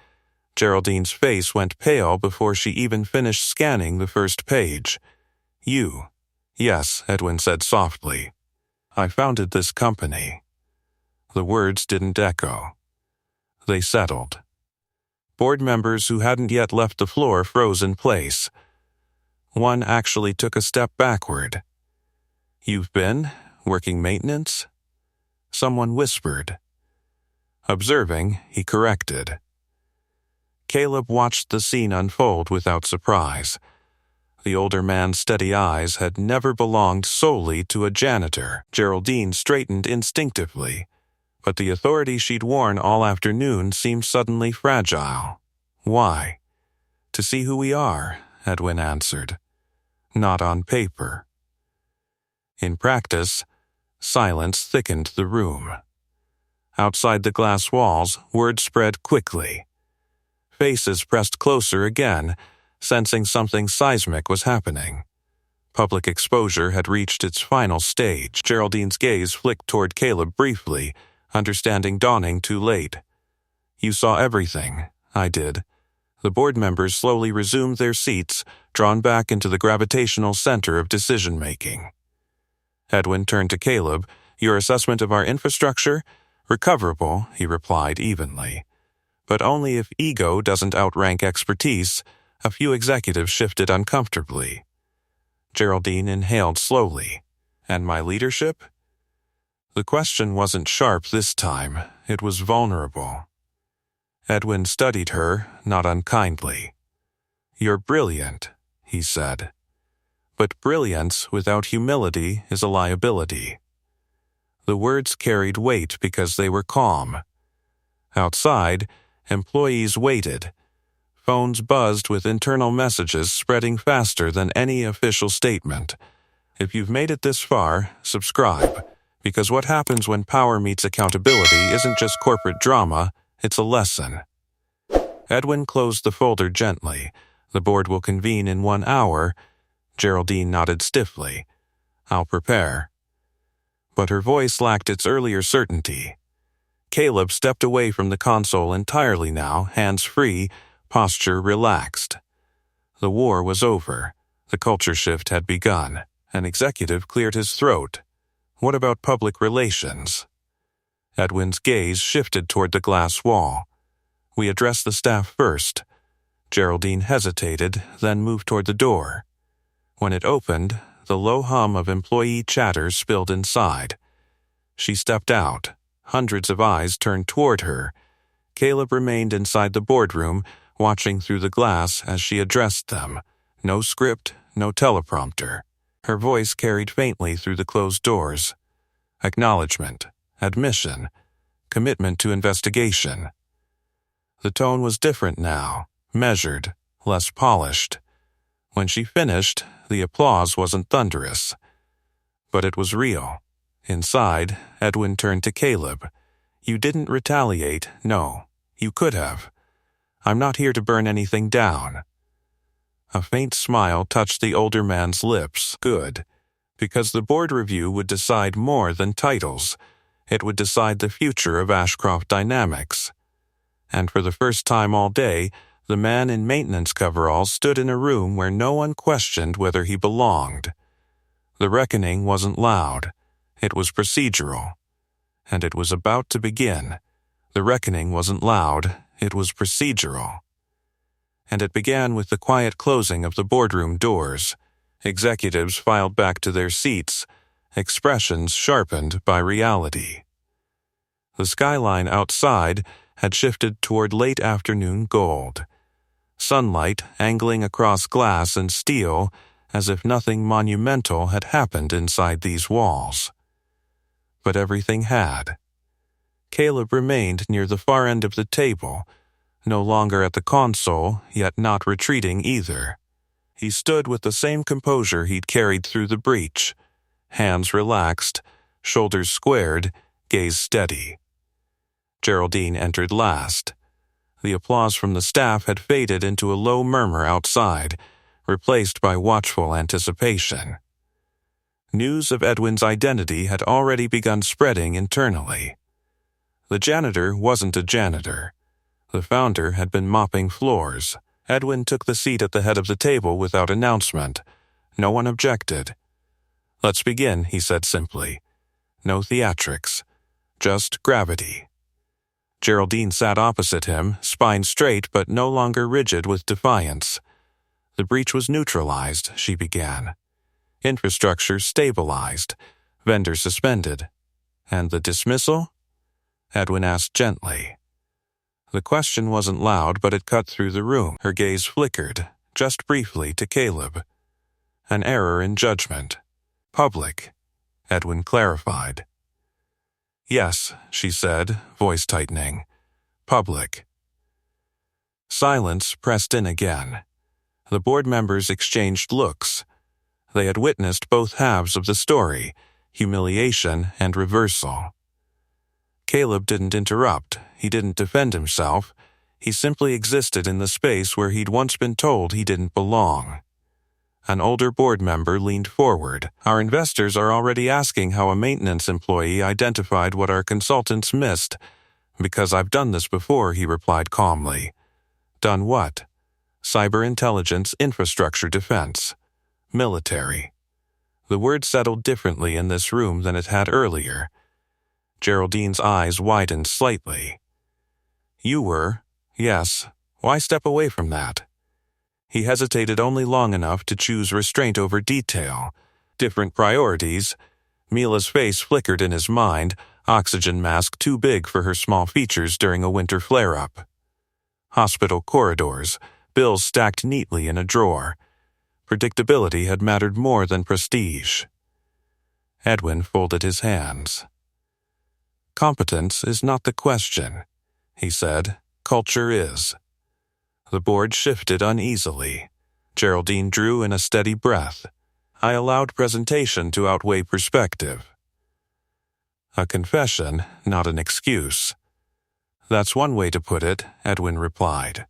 Geraldine's face went pale before she even finished scanning the first page. You. Yes, Edwin said softly. I founded this company. The words didn't echo. They settled. Board members who hadn't yet left the floor froze in place. One actually took a step backward. You've been working maintenance? Someone whispered. Observing, he corrected. Caleb watched the scene unfold without surprise. The older man's steady eyes had never belonged solely to a janitor. Geraldine straightened instinctively, but the authority she'd worn all afternoon seemed suddenly fragile. Why? To see who we are, Edwin answered. Not on paper. In practice, silence thickened the room. Outside the glass walls, word spread quickly. Faces pressed closer again, sensing something seismic was happening. Public exposure had reached its final stage. Geraldine's gaze flicked toward Caleb briefly, understanding dawning too late. You saw everything. I did. The board members slowly resumed their seats, drawn back into the gravitational center of decision-making. Edwin turned to Caleb. Your assessment of our infrastructure? Recoverable, he replied evenly. But only if ego doesn't outrank expertise. A few executives shifted uncomfortably. Geraldine inhaled slowly. And my leadership? The question wasn't sharp this time. It was vulnerable. Edwin studied her, not unkindly. You're brilliant, he said. But brilliance without humility is a liability. The words carried weight because they were calm. Outside, employees waited. Phones buzzed with internal messages spreading faster than any official statement. If you've made it this far, subscribe, because what happens when power meets accountability isn't just corporate drama, it's a lesson. Edwin closed the folder gently, The board will convene in 1 hour. Geraldine nodded stiffly. I'll prepare. But her voice lacked its earlier certainty. Caleb stepped away from the console entirely now, hands free, posture relaxed. The war was over. The culture shift had begun. An executive cleared his throat. What about public relations? Edwin's gaze shifted toward the glass wall. We address the staff first. Geraldine hesitated, then moved toward the door. When it opened, the low hum of employee chatter spilled inside. She stepped out. Hundreds of eyes turned toward her. Caleb remained inside the boardroom, watching through the glass as she addressed them. No script, no teleprompter. Her voice carried faintly through the closed doors. Acknowledgement, admission, commitment to investigation. The tone was different now, measured, less polished. When she finished, the applause wasn't thunderous. But it was real. Inside, Edwin turned to Caleb. You didn't retaliate, no. You could have. I'm not here to burn anything down. A faint smile touched the older man's lips. Good. Because the board review would decide more than titles. It would decide the future of Ashcroft Dynamics. And for the first time all day, the man in maintenance coveralls stood in a room where no one questioned whether he belonged. The reckoning wasn't loud. It was procedural. And it was about to begin. The reckoning wasn't loud. It was procedural. And it began with the quiet closing of the boardroom doors. Executives filed back to their seats, expressions sharpened by reality. The skyline outside had shifted toward late afternoon gold. Sunlight angling across glass and steel as if nothing monumental had happened inside these walls. But everything had. Caleb remained near the far end of the table, no longer at the console, yet not retreating either. He stood with the same composure he'd carried through the breach, hands relaxed, shoulders squared, gaze steady. Geraldine entered last. The applause from the staff had faded into a low murmur outside, replaced by watchful anticipation. News of Edwin's identity had already begun spreading internally. The janitor wasn't a janitor. The founder had been mopping floors. Edwin took the seat at the head of the table without announcement. No one objected. Let's begin, he said simply. No theatrics. Just gravity. Geraldine sat opposite him, spine straight but no longer rigid with defiance. The breach was neutralized, she began. Infrastructure stabilized. Vendor suspended. And the dismissal? Edwin asked gently. The question wasn't loud, but it cut through the room. Her gaze flickered, just briefly, to Caleb. An error in judgment. Public, Edwin clarified. Yes, she said, voice tightening. Public. Silence pressed in again. The board members exchanged looks. They had witnessed both halves of the story, humiliation and reversal. Caleb didn't interrupt. He didn't defend himself. He simply existed in the space where he'd once been told he didn't belong. An older board member leaned forward. Our investors are already asking how a maintenance employee identified what our consultants missed. Because I've done this before, he replied calmly. Done what? Cyber intelligence, infrastructure defense. Military. The word settled differently in this room than it had earlier. Geraldine's eyes widened slightly. You were, yes. Why step away from that? He hesitated only long enough to choose restraint over detail. Different priorities. Mila's face flickered in his mind, oxygen mask too big for her small features during a winter flare-up. Hospital corridors, bills stacked neatly in a drawer. Predictability had mattered more than prestige. Edwin folded his hands. Competence is not the question, he said. Culture is. The board shifted uneasily. Geraldine drew in a steady breath. I allowed presentation to outweigh perspective. A confession, not an excuse. That's one way to put it, Edwin replied.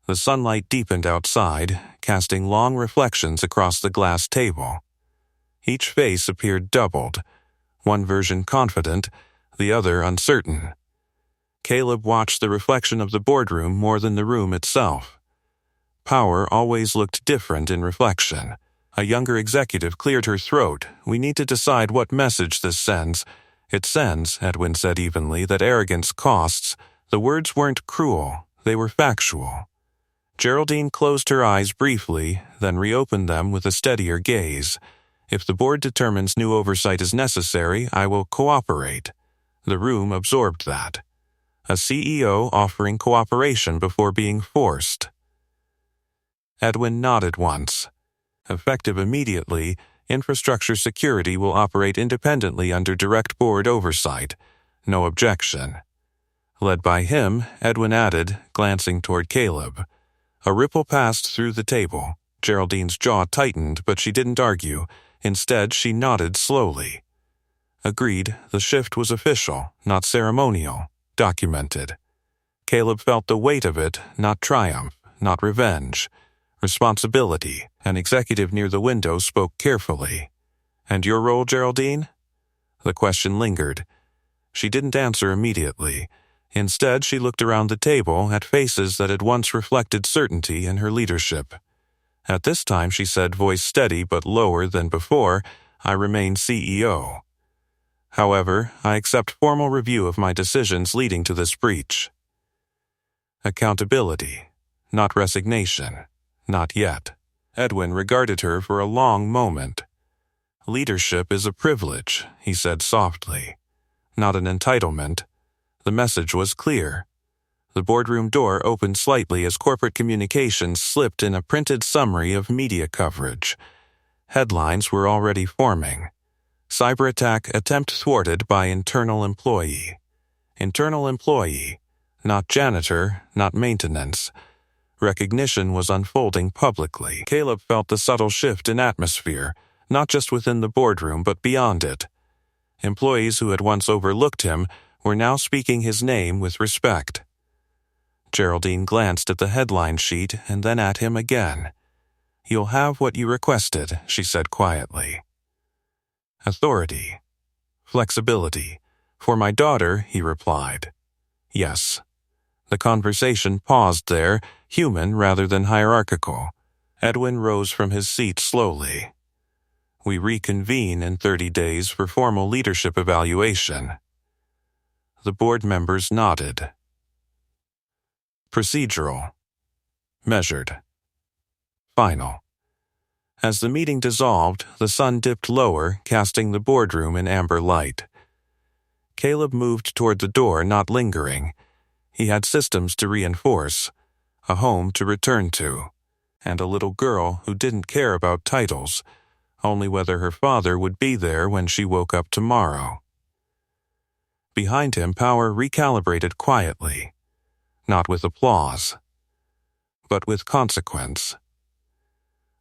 The sunlight deepened outside, casting long reflections across the glass table. Each face appeared doubled, one version confident, the other uncertain. Caleb watched the reflection of the boardroom more than the room itself. Power always looked different in reflection. A younger executive cleared her throat. "We need to decide what message this sends." "It sends," Edwin said evenly, "that arrogance costs." The words weren't cruel, they were factual. Geraldine closed her eyes briefly, then reopened them with a steadier gaze. "If the board determines new oversight is necessary, I will cooperate." The room absorbed that. A CEO offering cooperation before being forced. Edwin nodded once. Effective immediately, infrastructure security will operate independently under direct board oversight. No objection. Led by him, Edwin added, glancing toward Caleb. A ripple passed through the table. Geraldine's jaw tightened, but she didn't argue. Instead, she nodded slowly. Agreed, the shift was official, not ceremonial, documented. Caleb felt the weight of it, not triumph, not revenge. Responsibility. An executive near the window spoke carefully. "And your role, Geraldine?" The question lingered. She didn't answer immediately. Instead, she looked around the table at faces that had once reflected certainty in her leadership. At this time, she said, voice steady but lower than before, "I remain CEO. However, I accept formal review of my decisions leading to this breach." Accountability, not resignation. Not yet. Edwin regarded her for a long moment. "Leadership is a privilege," he said softly. "Not an entitlement." The message was clear. The boardroom door opened slightly as corporate communications slipped in a printed summary of media coverage. Headlines were already forming. Cyber attack attempt thwarted by internal employee. Internal employee, not janitor, not maintenance. Recognition was unfolding publicly. Caleb felt the subtle shift in atmosphere, not just within the boardroom but beyond it. Employees who had once overlooked him were now speaking his name with respect. Geraldine glanced at the headline sheet and then at him again. "You'll have what you requested," she said quietly. Authority. Flexibility. "For my daughter," he replied. "Yes." The conversation paused there, human rather than hierarchical. Edwin rose from his seat slowly. "We reconvene in 30 days for formal leadership evaluation." The board members nodded. Procedural. Measured. Final. As the meeting dissolved, the sun dipped lower, casting the boardroom in amber light. Caleb moved toward the door, not lingering. He had systems to reinforce, a home to return to, and a little girl who didn't care about titles, only whether her father would be there when she woke up tomorrow. Behind him, power recalibrated quietly, not with applause, but with consequence.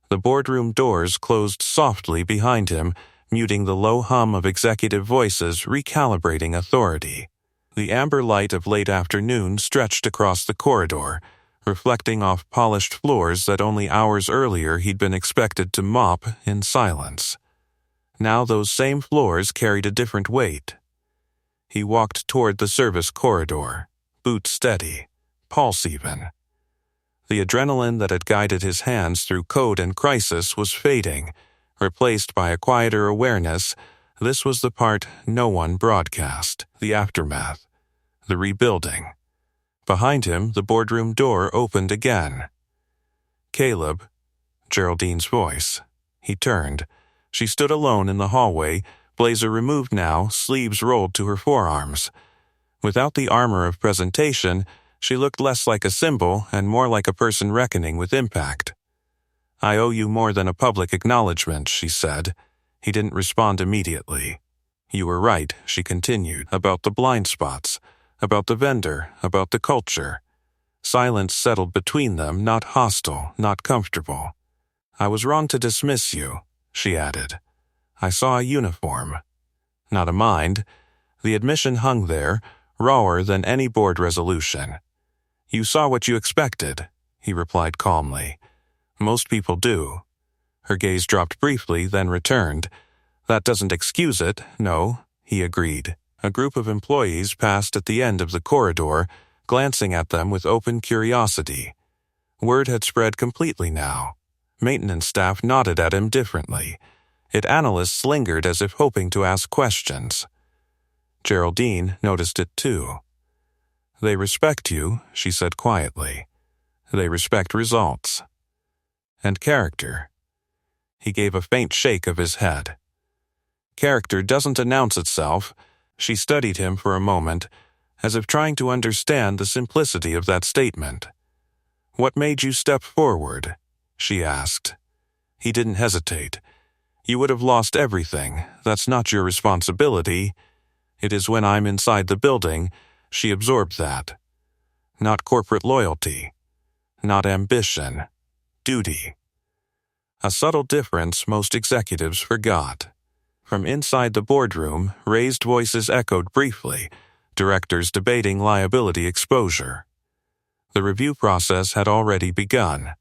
The boardroom doors closed softly behind him, muting the low hum of executive voices recalibrating authority. The amber light of late afternoon stretched across the corridor, reflecting off polished floors that only hours earlier he'd been expected to mop in silence. Now those same floors carried a different weight. He walked toward the service corridor, boots steady, pulse even. The adrenaline that had guided his hands through code and crisis was fading, replaced by a quieter awareness. This was the part no one broadcast, the aftermath, the rebuilding. Behind him, the boardroom door opened again. "Caleb," Geraldine's voice. He turned. She stood alone in the hallway, blazer removed now, sleeves rolled to her forearms. Without the armor of presentation, she looked less like a symbol and more like a person reckoning with impact. "I owe you more than a public acknowledgement," she said. He didn't respond immediately. "You were right," she continued, "about the blind spots, about the vendor, about the culture." Silence settled between them, not hostile, not comfortable. "I was wrong to dismiss you," she added. "I saw a uniform. Not a mind." The admission hung there, rawer than any board resolution. "You saw what you expected. he replied calmly. Most people do. Her gaze dropped briefly, then returned. That doesn't excuse it, no, he agreed. A group of employees passed at the end of the corridor, glancing at them with open curiosity. Word had spread completely now. Maintenance staff nodded at him differently. Analysts lingered as if hoping to ask questions. Geraldine noticed it too. They respect you, she said quietly. They respect results. And character. He gave a faint shake of his head. Character doesn't announce itself. She studied him for a moment, as if trying to understand the simplicity of that statement. What made you step forward? She asked. He didn't hesitate. You would have lost everything. That's not your responsibility. It is when I'm inside the building, she absorbed that. Not corporate loyalty. Not ambition. Duty. A subtle difference most executives forgot. From inside the boardroom, raised voices echoed briefly, directors debating liability exposure. The review process had already begun.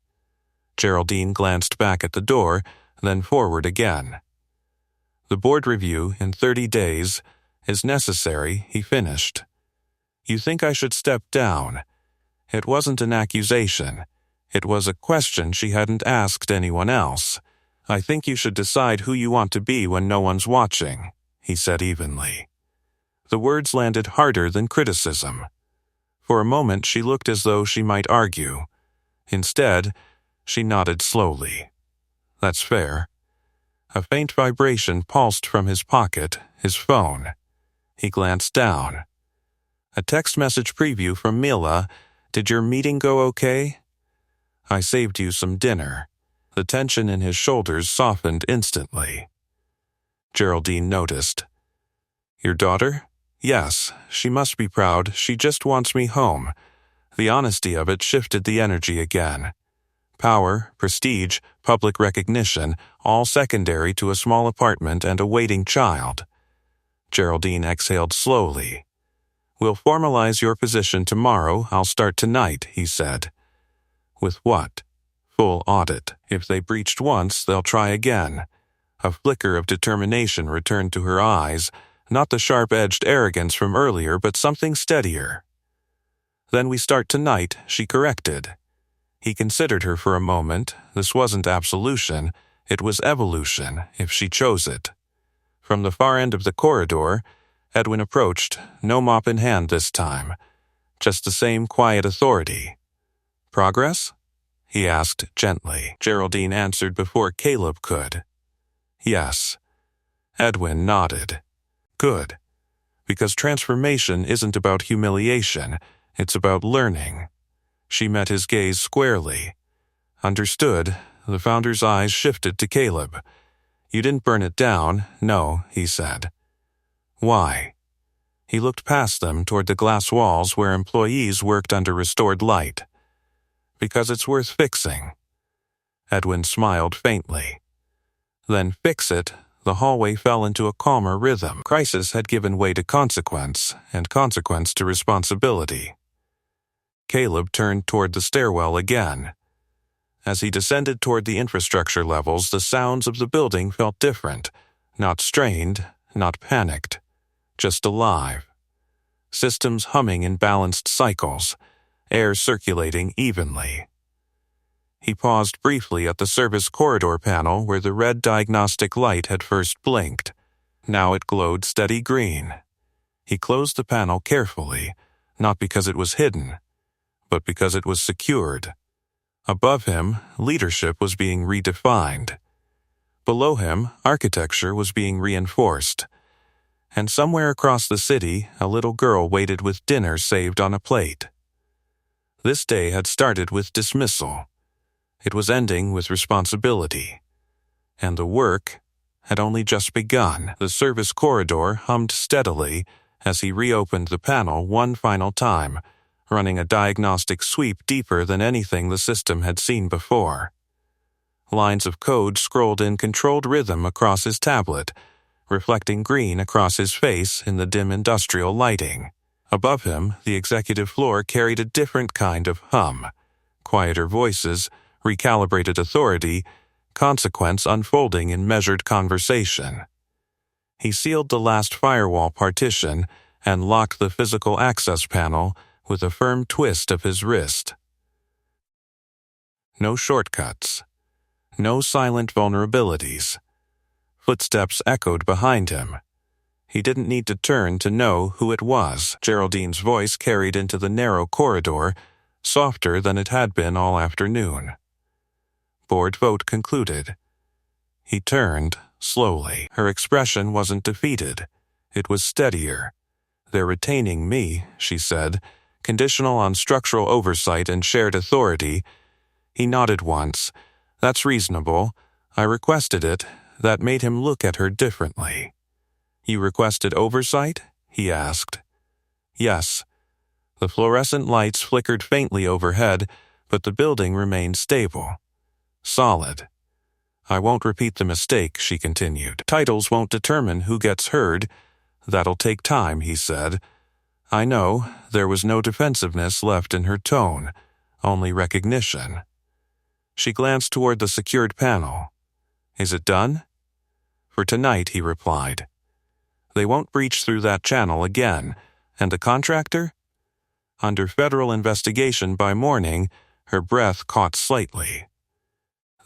Geraldine glanced back at the door, then forward again. The board review in 30 days is necessary, he finished. You think I should step down? It wasn't an accusation. It was a question she hadn't asked anyone else. I think you should decide who you want to be when no one's watching, he said evenly. The words landed harder than criticism. For a moment she looked as though she might argue. Instead, she nodded slowly. That's fair. A faint vibration pulsed from his pocket, his phone. He glanced down. A text message preview from Mila. Did your meeting go okay? I saved you some dinner. The tension in his shoulders softened instantly. Geraldine noticed. Your daughter? Yes, she must be proud. She just wants me home. The honesty of it shifted the energy again. Power, prestige, public recognition, all secondary to a small apartment and a waiting child. Geraldine exhaled slowly. We'll formalize your position tomorrow. I'll start tonight, he said. With what? Full audit. If they breached once, they'll try again. A flicker of determination returned to her eyes, not the sharp-edged arrogance from earlier, but something steadier. Then we start tonight, she corrected. He considered her for a moment. This wasn't absolution, it was evolution, if she chose it. From the far end of the corridor, Edwin approached, no mop in hand this time. Just the same quiet authority. Progress? He asked gently. Geraldine answered before Caleb could. Yes. Edwin nodded. Good. Because transformation isn't about humiliation, it's about learning. She met his gaze squarely. Understood, the founder's eyes shifted to Caleb. You didn't burn it down, no, he said. Why? He looked past them toward the glass walls where employees worked under restored light. Because it's worth fixing. Edwin smiled faintly. Then fix it, the hallway fell into a calmer rhythm. Crisis had given way to consequence, and consequence to responsibility. Caleb turned toward the stairwell again. As he descended toward the infrastructure levels, the sounds of the building felt different, not strained, not panicked, just alive. Systems humming in balanced cycles, air circulating evenly. He paused briefly at the service corridor panel where the red diagnostic light had first blinked. Now it glowed steady green. He closed the panel carefully, not because it was hidden, but because it was secured. Above him, leadership was being redefined. Below him, architecture was being reinforced. And somewhere across the city, a little girl waited with dinner saved on a plate. This day had started with dismissal. It was ending with responsibility. And the work had only just begun. The service corridor hummed steadily as he reopened the panel one final time, running a diagnostic sweep deeper than anything the system had seen before. Lines of code scrolled in controlled rhythm across his tablet, reflecting green across his face in the dim industrial lighting. Above him, the executive floor carried a different kind of hum, quieter voices, recalibrated authority, consequence unfolding in measured conversation. He sealed the last firewall partition and locked the physical access panel with a firm twist of his wrist. No shortcuts. No silent vulnerabilities. Footsteps echoed behind him. He didn't need to turn to know who it was. Geraldine's voice carried into the narrow corridor, softer than it had been all afternoon. Board vote concluded. He turned, slowly. Her expression wasn't defeated. It was steadier. "They're retaining me," she said, conditional on structural oversight and shared authority. He nodded once. "That's reasonable. I requested it." That made him look at her differently. "You requested oversight?" he asked. "Yes." The fluorescent lights flickered faintly overhead, but the building remained stable. Solid. "I won't repeat the mistake," she continued. "Titles won't determine who gets heard. That'll take time," he said. "I know." There was no defensiveness left in her tone, only recognition. She glanced toward the secured panel. "Is it done?" "For tonight," he replied. "They won't breach through that channel again. And the contractor?" "Under federal investigation by morning." Her breath caught slightly.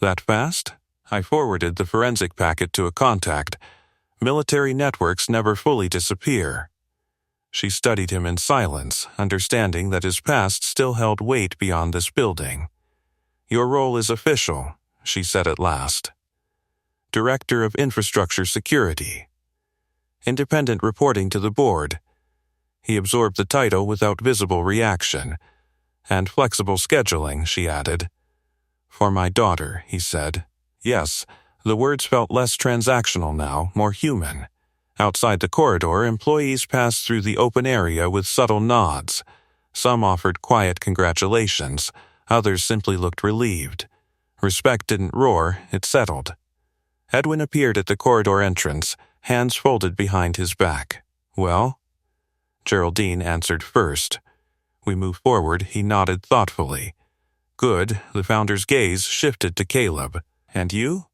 "That fast?" I forwarded the forensic packet to a contact. Military networks never fully disappear. She studied him in silence, understanding that his past still held weight beyond this building. "Your role is official," she said at last. Director of Infrastructure Security. Independent reporting to the board. He absorbed the title without visible reaction. "And flexible scheduling," she added. "For my daughter," he said. Yes, the words felt less transactional now, more human. Outside the corridor, employees passed through the open area with subtle nods. Some offered quiet congratulations, others simply looked relieved. Respect didn't roar, it settled. Edwin appeared at the corridor entrance, hands folded behind his back. "Well?" Geraldine answered first. We moved forward, he nodded thoughtfully. "Good." The founder's gaze shifted to Caleb. "And you?"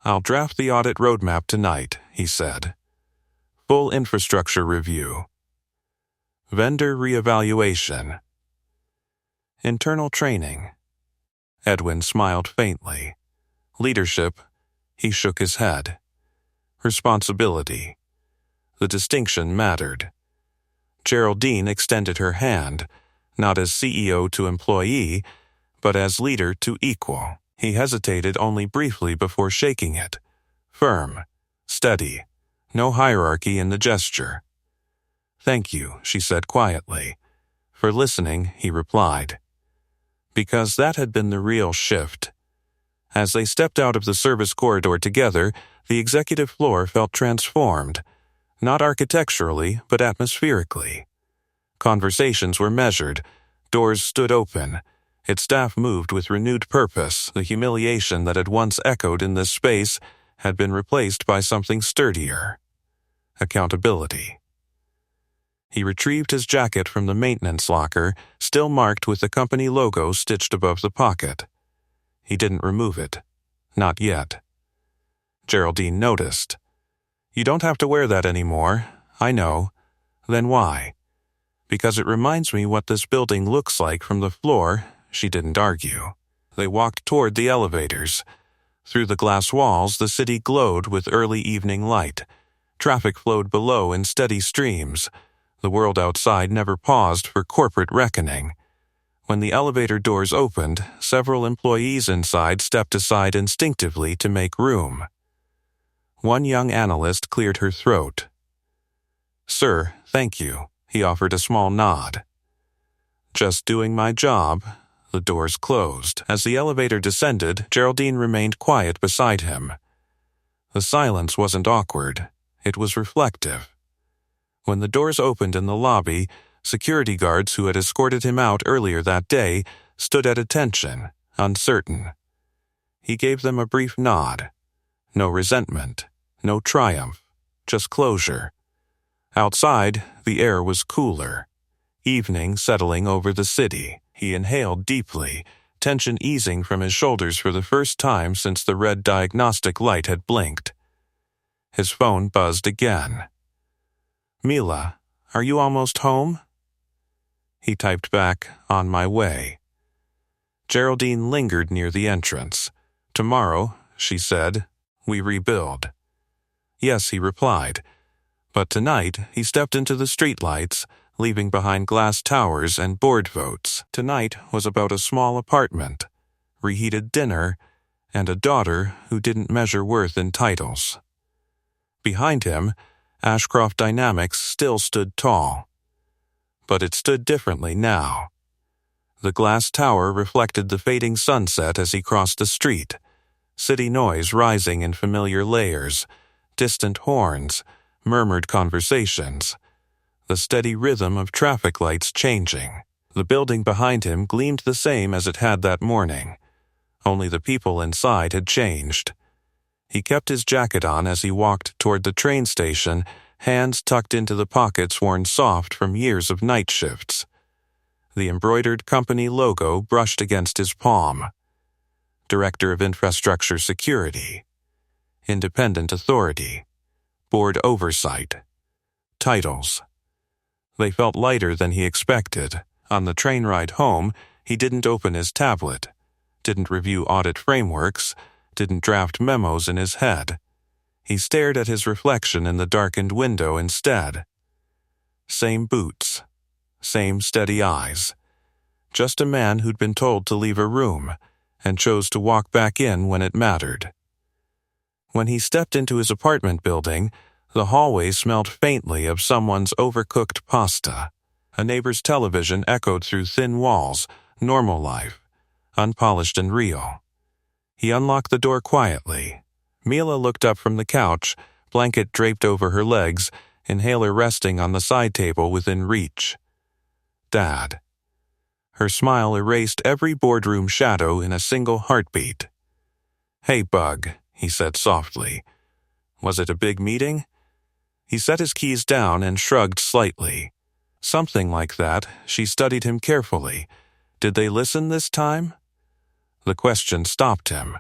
"I'll draft the audit roadmap tonight," he said. Full infrastructure review. Vendor reevaluation. Internal training. Edwin smiled faintly. Leadership. He shook his head. Responsibility. The distinction mattered. Geraldine extended her hand, not as CEO to employee, but as leader to equal. He hesitated only briefly before shaking it. Firm. Steady. No hierarchy in the gesture. "Thank you," she said quietly. "For listening," he replied. Because that had been the real shift. As they stepped out of the service corridor together, the executive floor felt transformed, not architecturally, but atmospherically. Conversations were measured, doors stood open, its staff moved with renewed purpose. The humiliation that had once echoed in this space had been replaced by something sturdier. Accountability. He retrieved his jacket from the maintenance locker, still marked with the company logo stitched above the pocket. He didn't remove it. Not yet. Geraldine noticed. "You don't have to wear that anymore." "I know." "Then why?" "Because it reminds me what this building looks like from the floor." She didn't argue. They walked toward the elevators. Through the glass walls, the city glowed with early evening light. Traffic flowed below in steady streams. The world outside never paused for corporate reckoning. When the elevator doors opened, several employees inside stepped aside instinctively to make room. One young analyst cleared her throat. "Sir, thank you." He offered a small nod. "Just doing my job." The doors closed. As the elevator descended, Geraldine remained quiet beside him. The silence wasn't awkward. It was reflective. When the doors opened in the lobby, security guards who had escorted him out earlier that day stood at attention, uncertain. He gave them a brief nod. No resentment, no triumph, just closure. Outside, the air was cooler. Evening settling over the city. He inhaled deeply, tension easing from his shoulders for the first time since the red diagnostic light had blinked. His phone buzzed again. "Mila, are you almost home?" He typed back, "On my way." Geraldine lingered near the entrance. "Tomorrow," she said, "we rebuild." "Yes," he replied. But tonight he stepped into the streetlights, leaving behind glass towers and board votes. Tonight was about a small apartment, reheated dinner, and a daughter who didn't measure worth in titles. Behind him, Ashcroft Dynamics still stood tall. But it stood differently now. The glass tower reflected the fading sunset as he crossed the street, city noise rising in familiar layers, distant horns, murmured conversations, the steady rhythm of traffic lights changing. The building behind him gleamed the same as it had that morning, only the people inside had changed. He kept his jacket on as he walked toward the train station, hands tucked into the pockets worn soft from years of night shifts. The embroidered company logo brushed against his palm. Director of Infrastructure Security. Independent Authority. Board Oversight. Titles. They felt lighter than he expected. On the train ride home, he didn't open his tablet, didn't review audit frameworks, didn't draft memos in his head. He stared at his reflection in the darkened window instead. Same boots. Same steady eyes. Just a man who'd been told to leave a room and chose to walk back in when it mattered. When he stepped into his apartment building, the hallway smelled faintly of someone's overcooked pasta. A neighbor's television echoed through thin walls, normal life, unpolished and real. He unlocked the door quietly. Mila looked up from the couch, blanket draped over her legs, inhaler resting on the side table within reach. Dad. Her smile erased every boardroom shadow in a single heartbeat. "Hey, Bug," he said softly. "Was it a big meeting?" He set his keys down and shrugged slightly. Something like that. She studied him carefully. Did they listen this time? The question stopped him.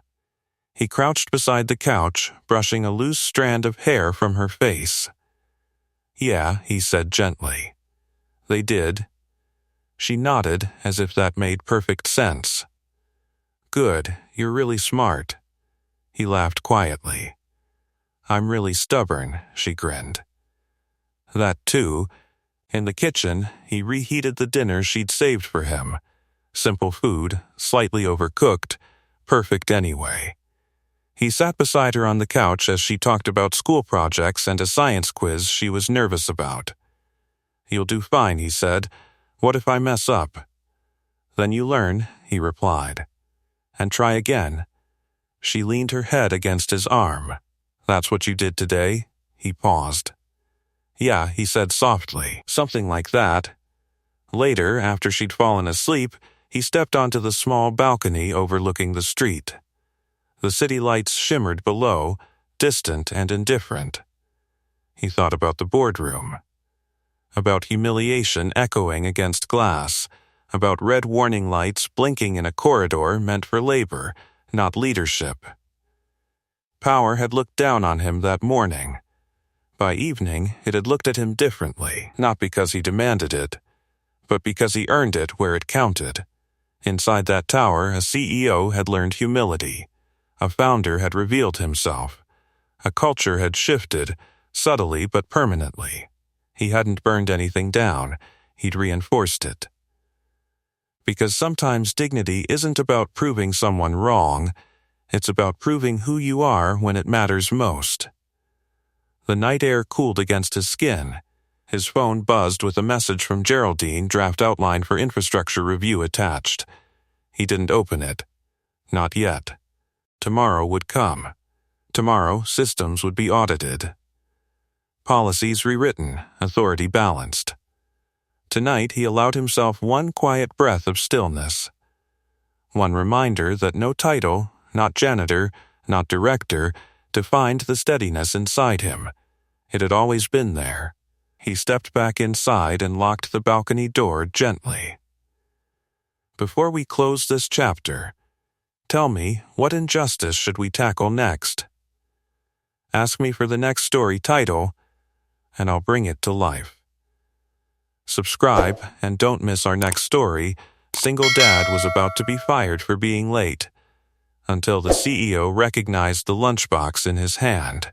He crouched beside the couch, brushing a loose strand of hair from her face. "Yeah," he said gently. "They did." She nodded, as if that made perfect sense. "Good, you're really smart." He laughed quietly. "I'm really stubborn," she grinned. That too. In the kitchen, he reheated the dinner she'd saved for him. Simple food, slightly overcooked, perfect anyway. He sat beside her on the couch as she talked about school projects and a science quiz she was nervous about. "You'll do fine," he said. "What if I mess up?" "Then you learn," he replied. "And try again." She leaned her head against his arm. "That's what you did today?" He paused. "Yeah," he said softly, "something like that." Later, after she'd fallen asleep, he stepped onto the small balcony overlooking the street. The city lights shimmered below, distant and indifferent. He thought about the boardroom. About humiliation echoing against glass, about red warning lights blinking in a corridor meant for labor, not leadership. Power had looked down on him that morning. By evening, it had looked at him differently, not because he demanded it, but because he earned it where it counted. Inside that tower, a CEO had learned humility. A founder had revealed himself. A culture had shifted, subtly but permanently. He hadn't burned anything down, he'd reinforced it. Because sometimes dignity isn't about proving someone wrong, it's about proving who you are when it matters most. The night air cooled against his skin. His phone buzzed with a message from Geraldine, draft outline for infrastructure review attached. He didn't open it. Not yet. Tomorrow would come. Tomorrow, systems would be audited. Policies rewritten, authority balanced. Tonight, he allowed himself one quiet breath of stillness. One reminder that no title, not janitor, not director, defined the steadiness inside him. It had always been there. He stepped back inside and locked the balcony door gently. Before we close this chapter, tell me, what injustice should we tackle next? Ask me for the next story title, and I'll bring it to life. Subscribe and don't miss our next story. Single dad was about to be fired for being late, until the CEO recognized the lunchbox in his hand.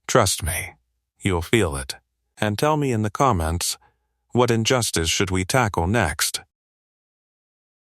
Trust me, you'll feel it. And tell me in the comments, what injustice should we tackle next?